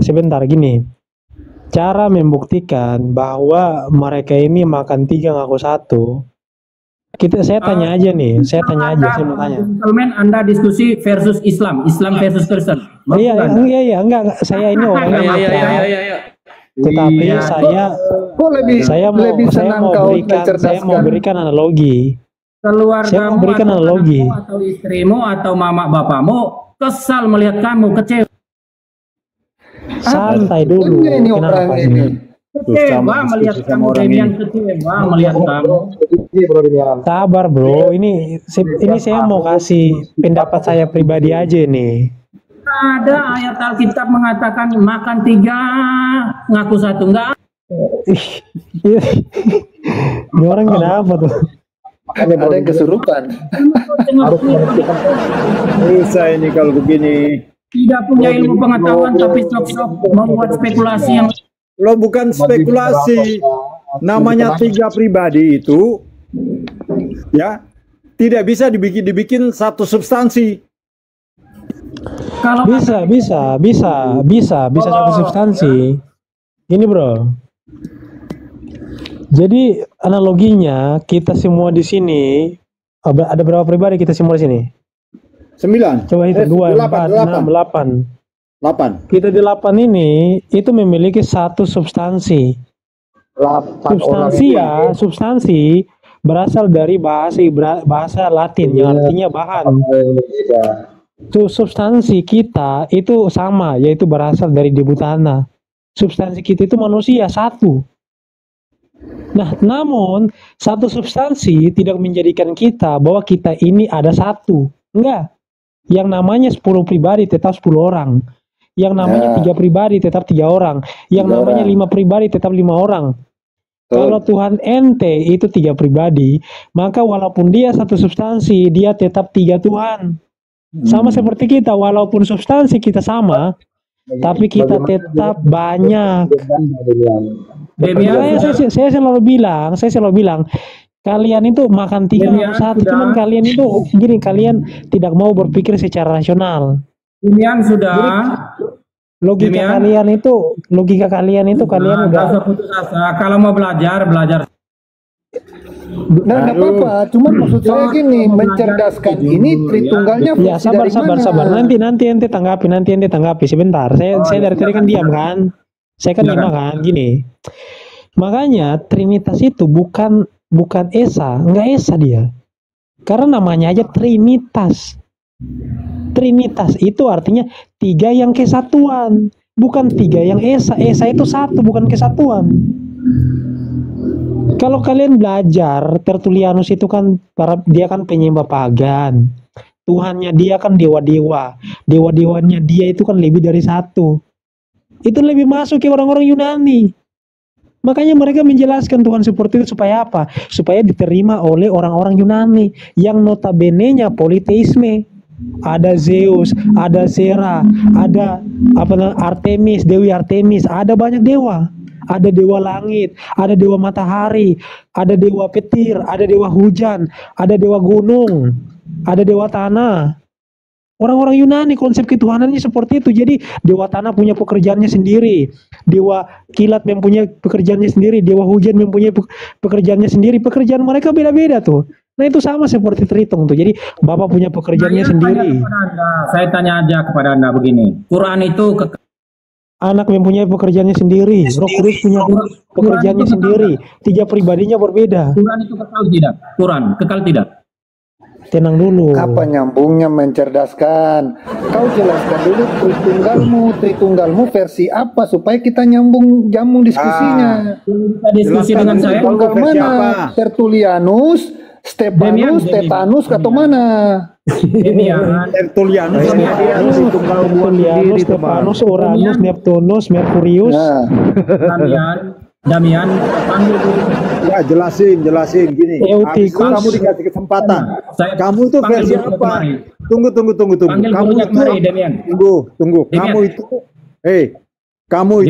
sebentar. Gini. Cara membuktikan bahwa mereka ini makan 3 ngaku 1. Saya tanya aja nih, saya mau tanya. Gentleman, Anda diskusi versus Islam versus Kristen. Iya, enggak. Saya ini orangnya Tetapi saya mau berikan analogi. Keluargamu atau istrimu atau mama bapamu kesal melihat kamu, kecewa. Santai dulu. Kenapa ini? Kecewa melihat kamu, Demian kecewa melihat kamu. Sabar bro, ini saya mau kasih pendapat saya pribadi aja nih. Ada ayat Alkitab mengatakan makan 3 ngaku 1, enggak? Ini orang kenapa tuh? Ada yang kesurupan. Bisa ini kalau begini. Tidak punya ilmu pengetahuan tapi sok-sok membuat spekulasi yang Lo bukan spekulasi. Namanya tiga pribadi itu ya tidak bisa dibikin satu substansi. Bisa satu substansi. Ini bro. Jadi analoginya kita semua di sini ada berapa pribadi kita semua di sini? 9. Coba hitung 2, 4, 6, 8. Kita di 8 ini itu memiliki satu substansi. Substansi berasal dari bahasa Latin yang artinya bahan. Substansi kita itu sama, yaitu berasal dari debu tanah. Substansi kita itu manusia satu. Nah, namun satu substansi tidak menjadikan kita bahwa kita ini ada satu. Enggak. Yang namanya 10 pribadi tetap 10 orang. Yang namanya 3 pribadi tetap 3 orang. Yang namanya 5 pribadi tetap 5 orang. Kalau Tuhan ente itu 3 pribadi, maka walaupun dia satu substansi, dia tetap 3 Tuhan. Sama seperti kita, walaupun substansi kita sama, tapi kita tetap banyak. Saya selalu bilang, kalian itu makan 3 lawan 1, cuman kalian itu gini, kalian tidak mau berpikir secara rasional. Demian sudah. Logika kalian itu kalian udah putus asa. Kalau mau belajar. Nah, nggak apa-apa. Cuman maksud saya gini, mencerdaskan ini Tritunggalnya ya, sabar. Nanti ente tanggapi sebentar. Saya dari tadi kan diam kan. Saya kan diam kan gini. Makanya Trinitas itu bukan Esa, enggak Esa dia. Karena namanya aja Trinitas. Trinitas itu artinya 3 yang kesatuan, bukan 3 yang Esa. Esa itu satu, bukan kesatuan. Kalau kalian belajar, Tertullianus itu kan dia kan penyembah pagan. Tuhannya dia kan dewa-dewa. Dewa-dewanya dia itu kan lebih dari satu. Itu lebih masuk ke orang-orang Yunani. Makanya mereka menjelaskan Tuhan seperti itu supaya apa? Supaya diterima oleh orang-orang Yunani yang notabene-nya politeisme. Ada Zeus, ada Hera, ada Artemis, Dewi Artemis, ada banyak dewa. Ada dewa langit, ada dewa matahari, ada dewa petir, ada dewa hujan, ada dewa gunung, ada dewa tanah. Orang-orang Yunani konsep ketuhanannya seperti itu. Jadi dewa tanah punya pekerjaannya sendiri, dewa kilat mempunyai pekerjaannya sendiri, dewa hujan mempunyai pekerjaannya sendiri. Pekerjaan mereka beda-beda tuh. Nah itu sama seperti Tritung tuh. Jadi Bapak punya pekerjaannya sendiri. Saya tanya aja kepada Anda begini. Quran itu anak mempunyai pekerjaannya sendiri, Roh Kudus punya pekerjaannya sendiri, 3 pribadinya berbeda. Quran itu kekal tidak? Quran kekal tidak? Tenang dulu. Apa nyambungnya mencerdaskan? Kau jelaskan dulu Tritunggalmu versi apa supaya kita nyambung diskusinya. Diskusi dengan saya. Tritunggal mana? Tertullianus, Stefanus atau mana? Tertullianus, Stefanus, Uranus, Neptunus, Merkurius. Damian, panggil dulu. Ya, jelasin gini. Kamu dikasih kesempatan. Kamu itu versi apa? Tunggu. Panggil Kamu itu Damian. Tunggu. Kamu itu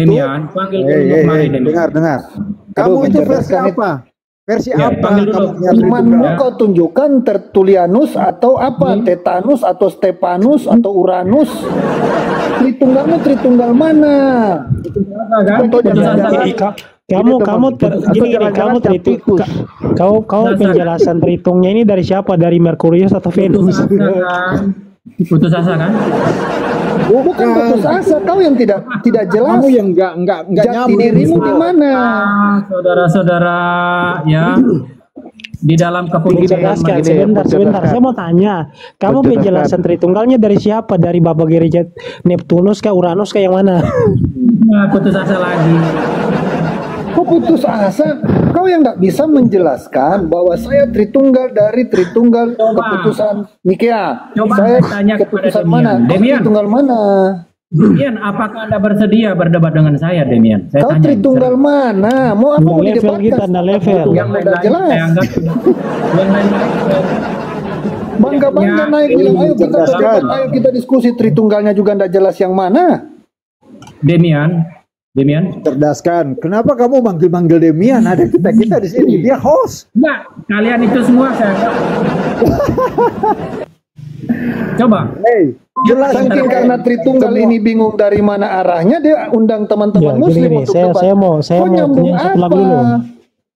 Damian, panggil dengar. Kamu itu versi apa? Versi apa? Imanmu kau tunjukkan Tertullianus atau apa? Tetanus atau Stefanus atau Uranus? Tritunggal mana? Kamu penjelasan Tritungnya ini dari siapa? Dari Merkurius atau Venus? Putus asa kan? Bukan putus asa, kau yang tidak jelas. Kamu yang enggak jati dirimu di mana? Saudara-saudara ya. Di dalam kepemimpinan sebentar, saya mau tanya. Kamu penjelasan Tritunggalnya dari siapa? Dari Bapak Gereja Neptunus kah, Uranus kah, yang mana? Nah, putus asa lagi. Kok putus asa? Kau yang nggak bisa menjelaskan bahwa saya Tritunggal dari Tritunggal keputusan Nikea. Saya tanya keputusan mana? Tritunggal mana? Demian, apakah Anda bersedia berdebat dengan saya, Demian? Kau Tritunggal mana? Mau apa mau didebatkan? Yang udah jelas. Yang lain bangga naik bilang ayo kita diskusi Tritunggalnya juga nggak jelas yang mana. Demian, Demian? Cerdaskan. Kenapa kamu manggil-manggil Demian? Ada kita di sini. Dia host. Enggak, kalian itu semua saya. Coba. Hey, saking karena Tritunggal ini bingung dari mana arahnya, dia undang teman-teman Muslim gini, untuk debat. saya mau nyambung nyanyi satu lagu apa? dulu.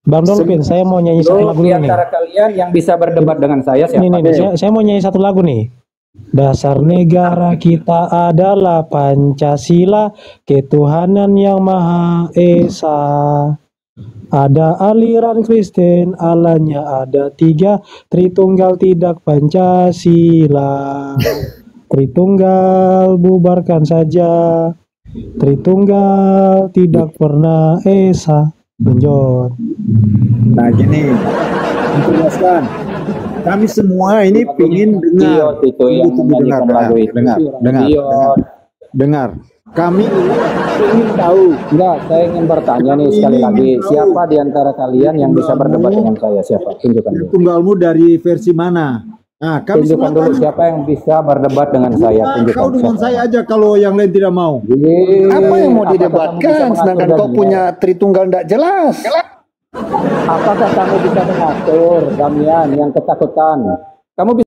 Bang Dolphin, saya mau nyanyi satu lagu Di dulu nih. antara kalian yang bisa berdebat dengan saya siapa? Nih, saya mau nyanyi satu lagu nih. Dasar negara kita adalah Pancasila, ketuhanan yang Maha Esa. Ada aliran Kristen, Allahnya ada 3, Tritunggal tidak Pancasila. Tritunggal bubarkan saja, Tritunggal tidak pernah Esa. Lanjut. Nah gini, jelaskan. Kami semua ini pingin dengar. Itu yang menyanyikan lagu itu. Dengar. Kami ingin tahu. Enggak, saya ingin bertanya nih sekali lagi. Siapa di antara kalian yang bisa berdebat dengan saya? Siapa? Tunjukkan dulu. Tunggalmu dari versi mana? Nah, kami Tunjukkan semua dulu siapa yang bisa berdebat dengan saya. Tunjukkan. kau dengan siapa. saya aja kalau yang lain tidak mau. Apa yang mau Apakah didebatkan kamu bisa sedangkan mengatur kau Damian? punya Tritunggal tidak jelas? Apakah kamu bisa mengatur Damian yang ketakutan? Kamu bisa